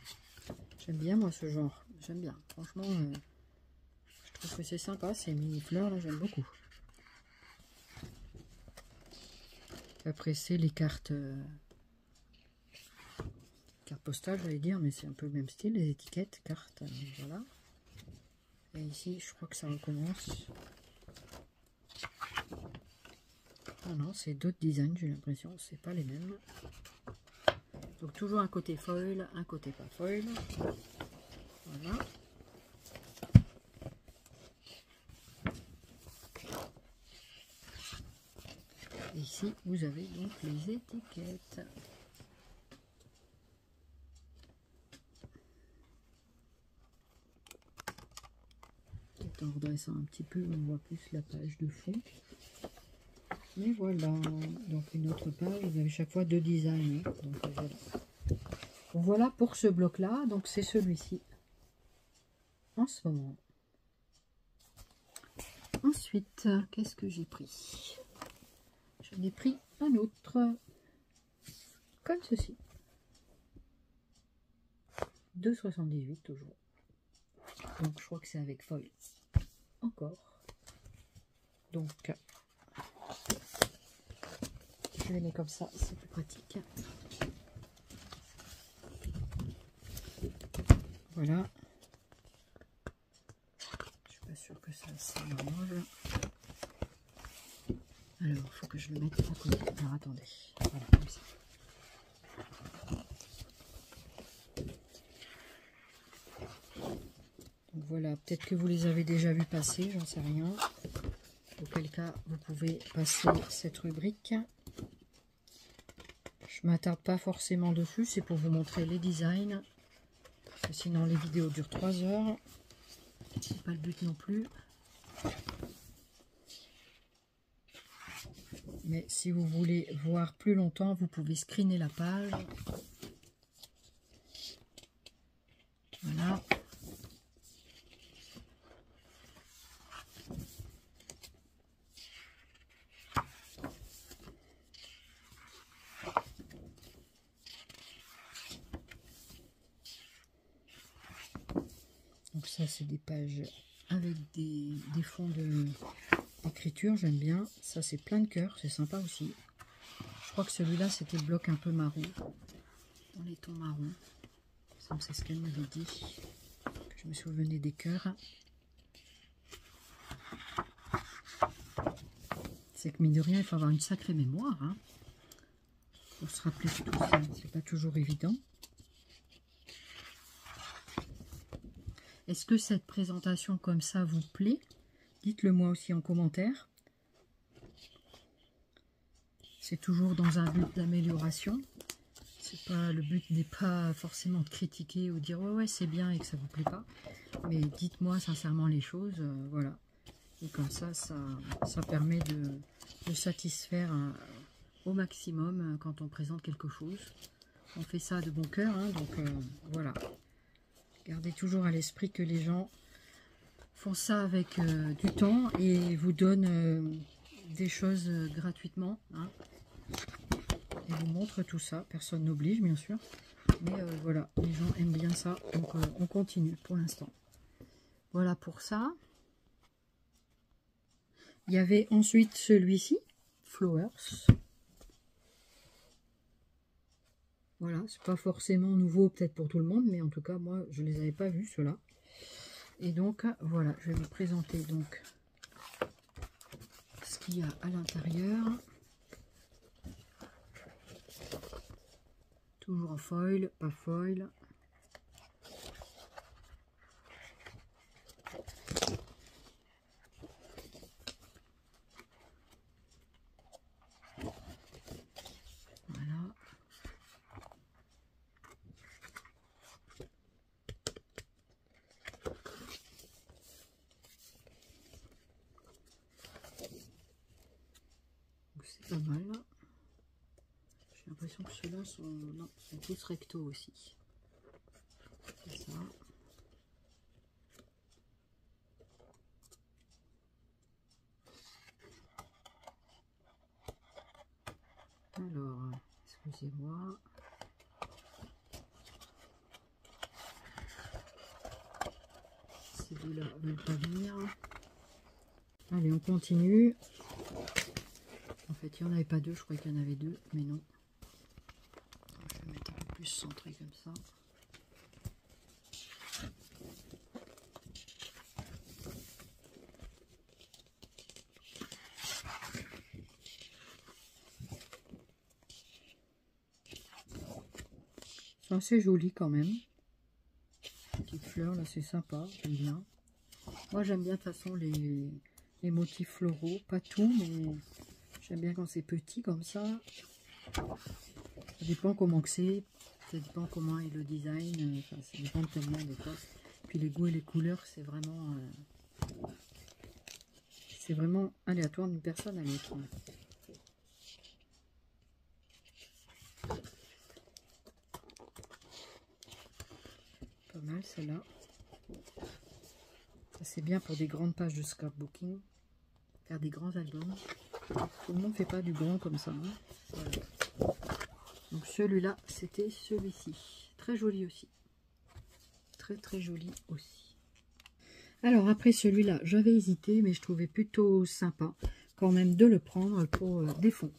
J'aime bien moi ce genre. J'aime bien. Franchement, je trouve que c'est sympa. Ces mini fleurs là, j'aime beaucoup. Après c'est les cartes postales, j'allais dire, mais c'est un peu le même style, les étiquettes, cartes, voilà. Et ici, je crois que ça recommence. Ah non, c'est d'autres designs, j'ai l'impression, c'est pas les mêmes. Donc toujours un côté foil, un côté pas foil. Voilà. Et ici, vous avez donc les étiquettes. En redressant un petit peu, on voit plus la page de fond. Mais voilà, donc une autre page, vous avez chaque fois deux designs. Donc voilà pour ce bloc là, donc c'est celui-ci en ce moment. ensuite, qu'est-ce que j'ai pris? J'en ai pris un autre, comme ceci. 2,78 toujours. Donc je crois que c'est avec foil. Encore. Donc je les mets comme ça, c'est plus pratique. Voilà. Je suis pas sûre que ça s'arrange. Alors, il faut que je le mette à côté. Alors, attendez. Voilà, comme ça. Donc voilà, peut-être que vous les avez déjà vus passer, j'en sais rien. Auquel cas, vous pouvez passer cette rubrique. Je m'attarde pas forcément dessus, c'est pour vous montrer les designs. Parce que sinon, les vidéos durent 3 heures. C'est pas le but non plus. Mais si vous voulez voir plus longtemps, vous pouvez screener la page. Voilà. Donc ça, c'est des pages avec des fonds d'écriture, j'aime bien. Ça, c'est plein de cœurs, c'est sympa aussi. Je crois que celui-là, c'était le bloc un peu marron, dans les tons marrons. Ça, c'est ce qu'elle m'avait dit, que je me souvenais des cœurs. C'est que mine de rien, il faut avoir une sacrée mémoire, hein, pour se rappeler de tout ça. C'est pas toujours évident. Est-ce que cette présentation comme ça vous plaît? Dites-le moi aussi en commentaire. C'est toujours dans un but d'amélioration. Le but n'est pas forcément de critiquer ou de dire ouais c'est bien et que ça vous plaît pas. Mais dites-moi sincèrement les choses, voilà. Et comme ça permet de satisfaire au maximum quand on présente quelque chose. On fait ça de bon cœur, hein, donc voilà. Gardez toujours à l'esprit que les gens font ça avec du temps et vous donnent des choses gratuitement, hein, et vous montrent tout ça. Personne n'oblige, bien sûr, mais voilà, les gens aiment bien ça, donc on continue pour l'instant. Voilà pour ça. Il y avait ensuite celui-ci, Flowers. Voilà, c'est pas forcément nouveau peut-être pour tout le monde, mais en tout cas moi je les avais pas vus ceux-là. Et donc voilà, je vais vous présenter donc ce qu'il y a à l'intérieur. Toujours en foil, pas foil. Voilà. C'est pas mal. J'ai l'impression que ceux-là sont tous recto aussi. C'est ça. Alors, excusez-moi. Ces deux-là ne veulent pas venir. Allez, on continue. En fait, il n'y en avait pas deux, je croyais qu'il y en avait deux, mais non. Je vais mettre un peu plus centré comme ça. C'est assez joli quand même. Petite fleur, là, c'est sympa, j'aime bien. Moi, j'aime bien de toute façon les motifs floraux, pas tout, mais j'aime bien quand c'est petit comme ça. Ça dépend comment que c'est, ça dépend comment est le design, enfin, ça dépend tellement des fois. Puis les goûts et les couleurs, c'est vraiment aléatoire d'une personne à l'autre. Pas mal celle-là. C'est bien pour des grandes pages de scrapbooking. faire des grands albums. Tout le monde ne fait pas du grand comme ça. Hein. Voilà. Donc celui-là, c'était celui-ci. Très joli aussi. Très très joli aussi. Alors après celui-là, j'avais hésité, mais je trouvais plutôt sympa quand même de le prendre pour des fonds.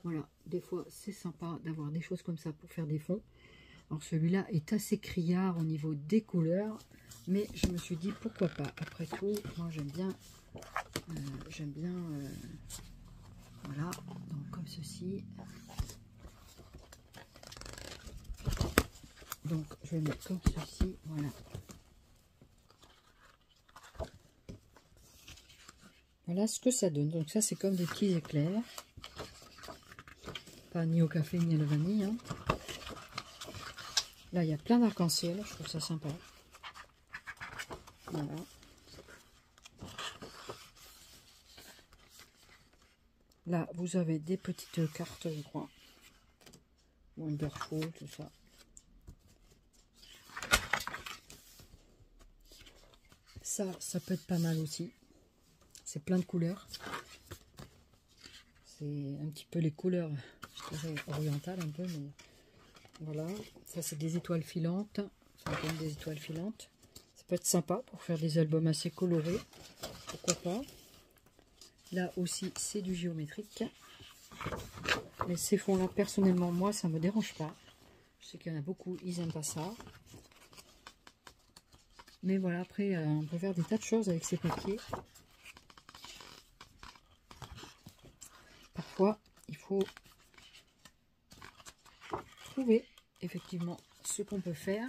Voilà, des fois c'est sympa d'avoir des choses comme ça pour faire des fonds. Alors celui-là est assez criard au niveau des couleurs, mais je me suis dit pourquoi pas. Après tout, moi j'aime bien, voilà, donc comme ceci. Donc je vais mettre comme ceci, voilà. Voilà ce que ça donne. Donc ça c'est comme des petits éclairs. Pas ni au café ni à la vanille. Hein. Là il y a plein d'arc-en-ciel, je trouve ça sympa. Voilà. Là vous avez des petites cartes, je crois. Wonderful, tout ça. Ça peut être pas mal aussi. C'est plein de couleurs. C'est un petit peu les couleurs, je dirais, orientales un peu, mais voilà. Ça, c'est des étoiles filantes. Ça comme des étoiles filantes. Ça peut être sympa pour faire des albums assez colorés. Pourquoi pas. Là aussi, c'est du géométrique. Mais ces fonds-là, personnellement, moi, ça me dérange pas. Je sais qu'il y en a beaucoup, ils n'aiment pas ça. Mais voilà, après, on peut faire des tas de choses avec ces papiers. Parfois, il faut trouver effectivement ce qu'on peut faire.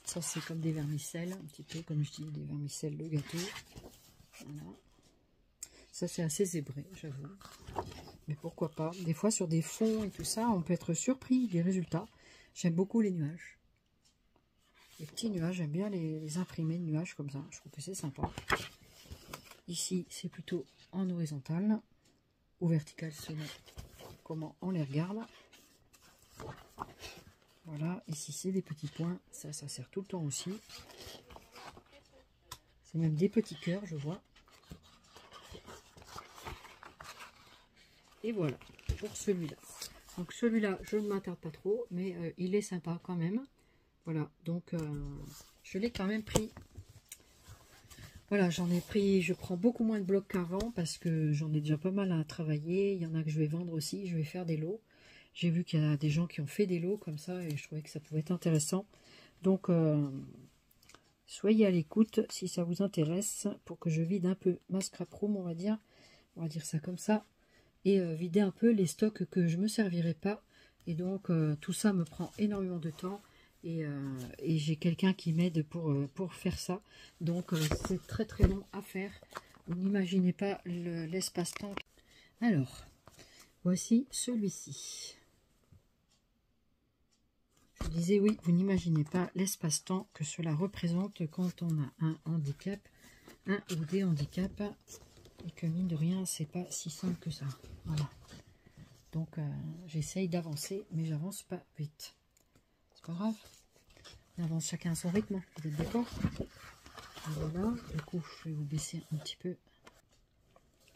Ça, c'est comme des vermicelles, un petit peu, comme je dis, des vermicelles de gâteau. Voilà. Ça, c'est assez zébré, j'avoue. Mais pourquoi pas. Des fois, sur des fonds et tout ça, on peut être surpris des résultats. J'aime beaucoup les nuages. Les petits nuages, j'aime bien les imprimer de nuages comme ça. Je trouve que c'est sympa. Ici, c'est plutôt en horizontal ou vertical selon comment on les regarde. Voilà, ici c'est des petits points, ça sert tout le temps aussi. C'est même des petits cœurs, je vois. Et voilà, pour celui-là. Donc celui-là, je ne m'attarde pas trop, mais il est sympa quand même. Voilà, donc je l'ai quand même pris. Voilà, j'en ai pris, je prends beaucoup moins de blocs qu'avant parce que j'en ai déjà pas mal à travailler. Il y en a que je vais vendre aussi, je vais faire des lots. J'ai vu qu'il y a des gens qui ont fait des lots comme ça et je trouvais que ça pouvait être intéressant. Donc, soyez à l'écoute si ça vous intéresse pour que je vide un peu ma scrap room, on va dire ça comme ça. Et vider un peu les stocks que je ne me servirai pas. Et donc, tout ça me prend énormément de temps. Et j'ai quelqu'un qui m'aide pour faire ça. Donc c'est très très long à faire. Vous n'imaginez pas l'espace-temps. Alors, voici celui-ci. Je disais oui, vous n'imaginez pas l'espace-temps que cela représente quand on a un handicap, un ou des handicaps. Et que mine de rien, c'est pas si simple que ça. Voilà. Donc j'essaye d'avancer, mais j'avance pas vite. C'est pas grave. On avance chacun à son rythme, vous êtes d'accord? Voilà, du coup, je vais vous baisser un petit peu.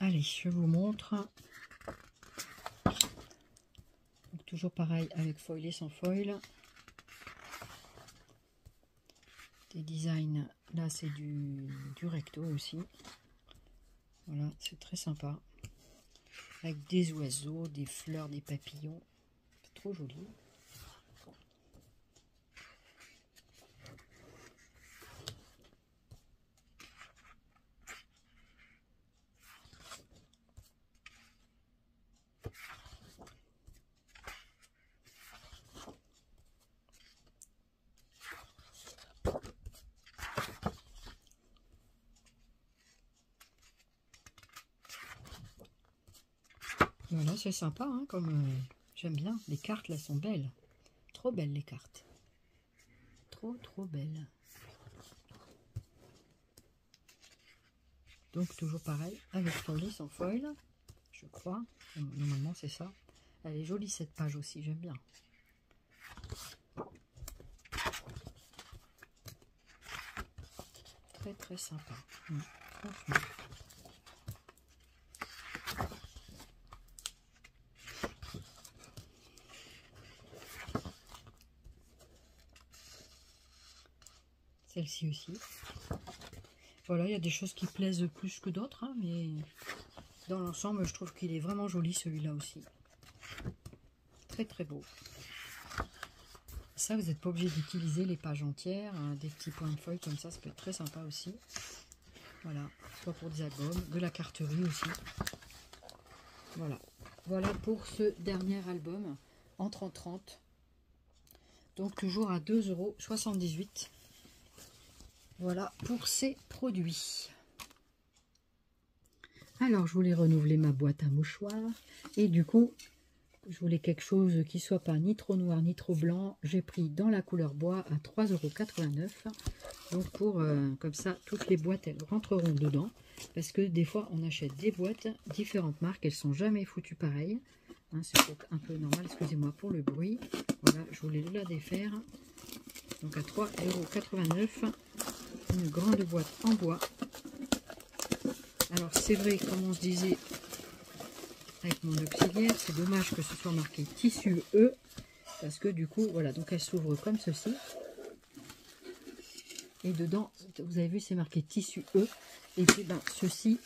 Allez, je vous montre. Donc, toujours pareil avec foil et sans foil. Des designs, là c'est du recto aussi. Voilà, c'est très sympa. Avec des oiseaux, des fleurs, des papillons. C'est trop joli. Voilà, c'est sympa, hein, comme j'aime bien. Les cartes, là, sont belles. Trop belles, les cartes. Trop, trop belles. Donc, toujours pareil, avec foil et sans foil, je crois. Normalement, c'est ça. Elle est jolie, cette page aussi, j'aime bien. Très, très sympa. franchement. Celle-ci aussi. Voilà, il y a des choses qui plaisent plus que d'autres, hein, mais dans l'ensemble, je trouve qu'il est vraiment joli celui-là aussi. Très très beau. Ça, vous n'êtes pas obligé d'utiliser les pages entières, hein, des petits points de feuille comme ça peut être très sympa aussi. Voilà, soit pour des albums, de la carterie aussi. Voilà, voilà pour ce dernier album en 30-30. Donc toujours à 2,78 €. Voilà pour ces produits. Alors, je voulais renouveler ma boîte à mouchoirs. Et du coup, je voulais quelque chose qui soit pas ni trop noir ni trop blanc. J'ai pris dans la couleur bois à 3,89 €. Donc pour, comme ça, toutes les boîtes, elles rentreront dedans. Parce que des fois, on achète des boîtes, différentes marques. Elles sont jamais foutues pareilles. Hein, c'est peut-être un peu normal, excusez-moi pour le bruit. Voilà, je voulais la défaire. Donc à 3,89 €. Une grande boîte en bois. Alors c'est vrai, comme on se disait avec mon auxiliaire, c'est dommage que ce soit marqué tissu E, parce que du coup, voilà, donc elle s'ouvre comme ceci. Et dedans, vous avez vu, c'est marqué tissu E. Et puis, ben, ceci,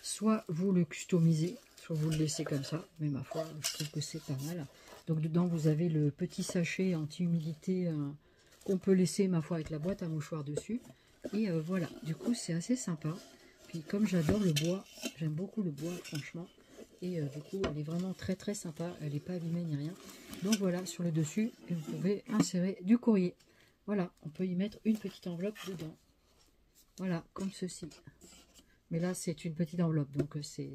soit vous le customisez, soit vous le laissez comme ça. Mais ma foi, je trouve que c'est pas mal. Donc dedans, vous avez le petit sachet anti-humidité qu'on peut laisser, ma foi, avec la boîte à mouchoirs dessus. Et voilà, du coup, c'est assez sympa. Puis comme j'adore le bois, j'aime beaucoup le bois, franchement. Et du coup, elle est vraiment très très sympa. Elle n'est pas abîmée ni rien. Donc voilà, sur le dessus, vous pouvez insérer du courrier. Voilà, on peut y mettre une petite enveloppe dedans. Voilà, comme ceci. Mais là, c'est une petite enveloppe, donc c'est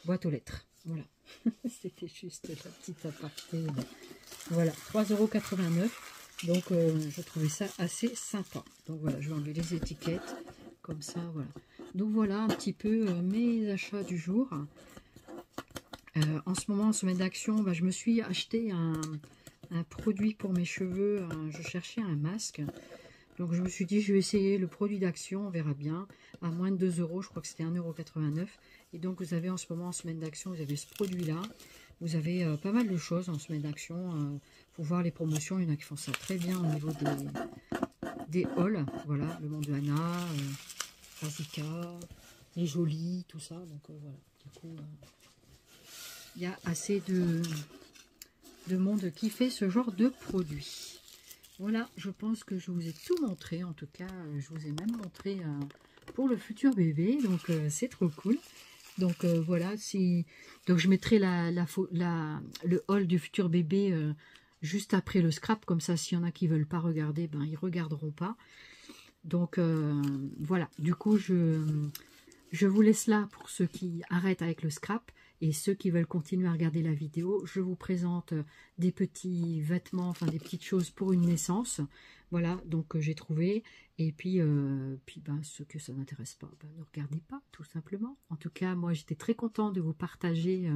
boîte aux lettres. Voilà, c'était juste la petite aparté. Voilà, 3,89 €. Donc, je trouvais ça assez sympa. Donc voilà, je vais enlever les étiquettes. Comme ça, voilà. Donc voilà un petit peu mes achats du jour. En ce moment, en semaine d'action, bah, je me suis acheté un produit pour mes cheveux. Je cherchais un masque. Donc je me suis dit, je vais essayer le produit d'action, on verra bien. À moins de 2 €, je crois que c'était 1,89 €. Et donc vous avez en ce moment, en semaine d'action, vous avez ce produit-là. Vous avez pas mal de choses en semaine d'action. Faut voir les promotions, il y en a qui font ça très bien au niveau des hauls. Voilà, le monde de Anna, Razika, les Jolies, tout ça. Donc voilà, du coup, il y a assez de monde qui fait ce genre de produit. Voilà, je pense que je vous ai tout montré. En tout cas, je vous ai même montré pour le futur bébé. Donc, c'est trop cool. Donc, voilà. Donc, je mettrai le haul du futur bébé juste après le scrap. Comme ça, s'il y en a qui ne veulent pas regarder, ben, ils ne regarderont pas. Donc, voilà. Du coup, je vous laisse là pour ceux qui arrêtent avec le scrap. Et ceux qui veulent continuer à regarder la vidéo, je vous présente des petits vêtements, enfin des petites choses pour une naissance. Voilà, donc j'ai trouvé. Et puis ben, ceux que ça n'intéresse pas, ben, ne regardez pas, tout simplement. En tout cas, moi, j'étais très contente de vous partager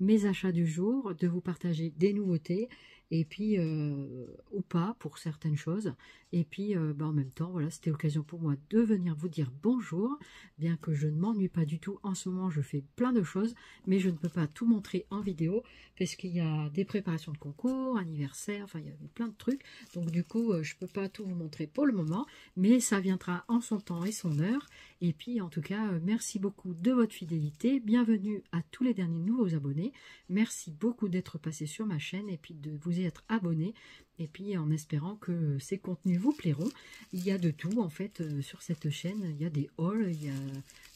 mes achats du jour, de vous partager des nouveautés, et puis, ou pas, pour certaines choses. Et puis, ben, en même temps, voilà, c'était l'occasion pour moi de venir vous dire bonjour, bien que je ne m'ennuie pas du tout. En ce moment, je fais plein de choses, mais je ne peux pas tout montrer en vidéo, parce qu'il y a des préparations de concours, anniversaire, enfin, il y a plein de trucs. Donc, du coup, je ne peux pas tout vous montrer pour le moment, mais ça viendra en son temps et son heure. Et puis, en tout cas, merci beaucoup de votre fidélité. Bienvenue à tous les derniers nouveaux abonnés. Merci beaucoup d'être passé sur ma chaîne et puis de vous y être abonné. Et puis, en espérant que ces contenus vous plairont. Il y a de tout, en fait, sur cette chaîne. Il y a des hauls, il y a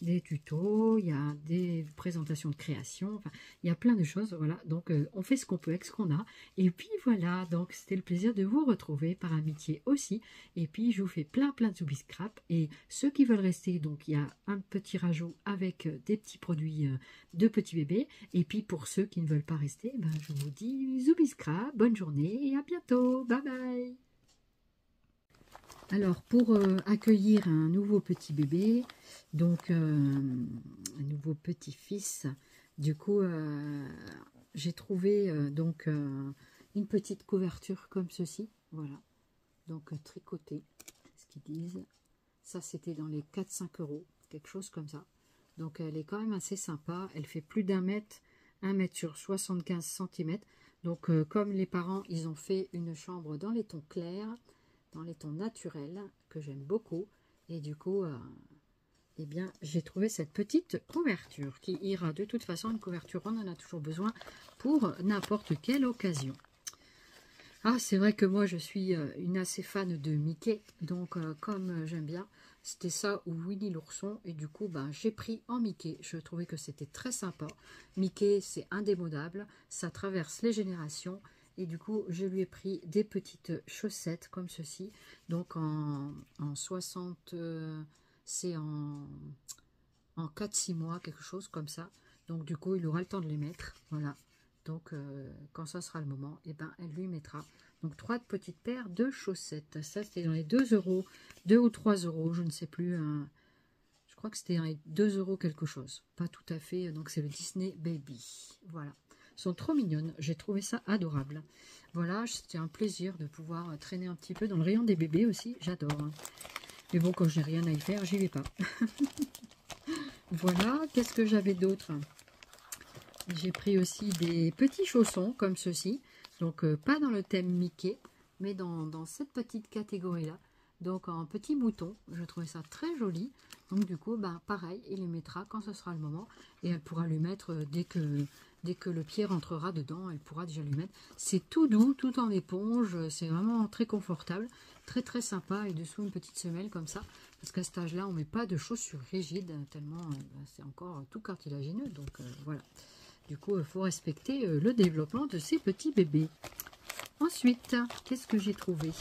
des tutos, il y a des présentations de création. Enfin, il y a plein de choses, voilà. Donc, on fait ce qu'on peut avec ce qu'on a. Et puis, voilà. Donc, c'était le plaisir de vous retrouver par amitié aussi. Et puis, je vous fais plein de Zooby Scrap. Et ceux qui veulent rester, donc, il y a un petit rajout avec des petits produits de petits bébés. Et puis, pour ceux qui ne veulent pas rester, ben, je vous dis Zooby Scrap, bonne journée et à bientôt. Bye bye. Alors, pour accueillir un nouveau petit bébé, donc un nouveau petit-fils, du coup, j'ai trouvé donc une petite couverture comme ceci, voilà, donc tricotée, c'est ce qu'ils disent. Ça, c'était dans les 4-5 €, quelque chose comme ça. Donc elle est quand même assez sympa. Elle fait plus d'1 mètre sur 75 cm. Donc comme les parents, ils ont fait une chambre dans les tons clairs, dans les tons naturels, que j'aime beaucoup. Et du coup, eh bien, j'ai trouvé cette petite couverture qui ira de toute façon. Une couverture, on en a toujours besoin pour n'importe quelle occasion. Ah, c'est vrai que moi, je suis une assez fan de Mickey. Donc, comme j'aime bien, c'était ça ou Winnie l'ourson. Et du coup, ben, j'ai pris en Mickey. Je trouvais que c'était très sympa. Mickey, c'est indémodable. Ça traverse les générations. Et du coup, je lui ai pris des petites chaussettes comme ceci. Donc, en 60... c'est en 4-6 mois, quelque chose comme ça. Donc, du coup, il aura le temps de les mettre. Voilà. Donc, quand ça sera le moment, eh ben, elle lui mettra. Donc, 3 petites paires de chaussettes. Ça, c'était dans les 2 €, 2 ou 3 €, je ne sais plus. Je crois que c'était dans les 2 € quelque chose. Pas tout à fait. Donc, c'est le Disney Baby. Voilà. Elles sont trop mignonnes. J'ai trouvé ça adorable. Voilà, c'était un plaisir de pouvoir traîner un petit peu dans le rayon des bébés aussi. J'adore. Mais bon, quand j'ai rien à y faire, j'y vais pas. Voilà, qu'est-ce que j'avais d'autre? J'ai pris aussi des petits chaussons comme ceci. Donc, pas dans le thème Mickey, mais dans cette petite catégorie-là. Donc, en petit mouton. Je trouvais ça très joli. Donc, du coup, ben, pareil, il les mettra quand ce sera le moment. Et elle pourra lui mettre dès que le pied rentrera dedans. Elle pourra déjà lui mettre. C'est tout doux, tout en éponge. C'est vraiment très confortable. Très, très sympa. Et dessous, une petite semelle comme ça. Parce qu'à cet âge-là, on ne met pas de chaussures rigides. Tellement c'est encore tout cartilagineux. Donc, voilà. Du coup, il faut respecter le développement de ces petits bébés. Ensuite, qu'est-ce que j'ai trouvé?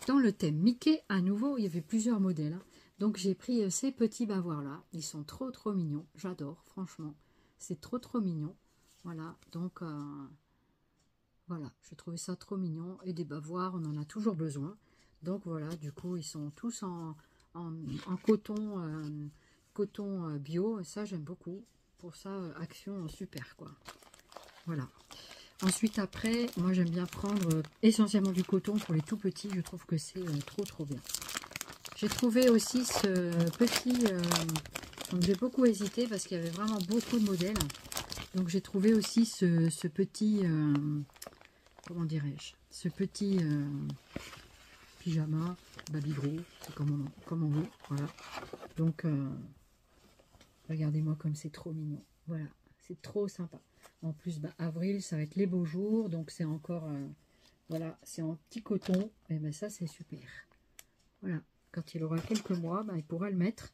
Dans le thème Mickey, à nouveau, il y avait plusieurs modèles. Donc, j'ai pris ces petits bavoirs-là. Ils sont trop, trop mignons. J'adore, franchement. C'est trop, trop mignon. Voilà, donc, voilà. J'ai trouvé ça trop mignon. Et des bavoirs, on en a toujours besoin. Donc, voilà, du coup, ils sont tous en coton, coton bio. Et ça, j'aime beaucoup. Pour ça, Action, super, quoi. Voilà. Ensuite, après, moi, j'aime bien prendre essentiellement du coton pour les tout petits. Je trouve que c'est trop, trop bien. J'ai trouvé aussi ce petit... donc, j'ai beaucoup hésité parce qu'il y avait vraiment beaucoup de modèles. Donc, j'ai trouvé aussi ce petit... comment dirais-je? Ce petit pyjama, babygro, c'est comme on veut. Voilà. Donc, regardez-moi comme c'est trop mignon. Voilà, c'est trop sympa. En plus, bah, avril, ça va être les beaux jours. Donc, c'est encore... voilà, c'est en petit coton. Et ben ça, c'est super. Voilà. Quand il aura quelques mois, bah, il pourra le mettre.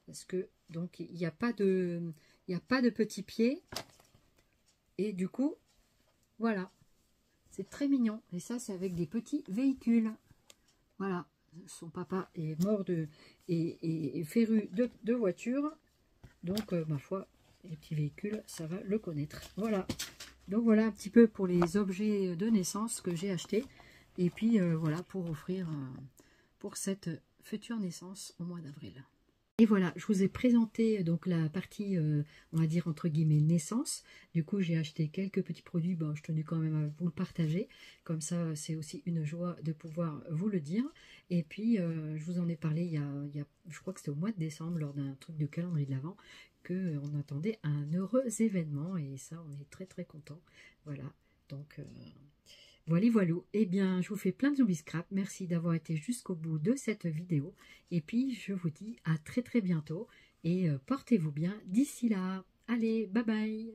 Parce que, donc, il n'y a pas de... Il n'y a pas de petits pieds. Et du coup, voilà. C'est très mignon. Et ça, c'est avec des petits véhicules. Voilà. Son papa est mort et féru de voiture. Donc, ma foi, les petits véhicules, ça va le connaître. Voilà. Donc, voilà un petit peu pour les objets de naissance que j'ai achetés. Et puis, voilà, pour offrir pour cette future naissance au mois d'avril. Et voilà, je vous ai présenté donc la partie, on va dire entre guillemets, naissance. Du coup, j'ai acheté quelques petits produits, bon, je tenais quand même à vous le partager. Comme ça, c'est aussi une joie de pouvoir vous le dire. Et puis, je vous en ai parlé je crois que c'était au mois de décembre, lors d'un truc de calendrier de l'Avent, qu'on attendait un heureux événement. Et ça, on est très très content. Voilà, donc... voilà, voilà. Eh bien, je vous fais plein de zombies scrap. Merci d'avoir été jusqu'au bout de cette vidéo. Et puis, je vous dis à très très bientôt. Et portez-vous bien d'ici là. Allez, bye bye.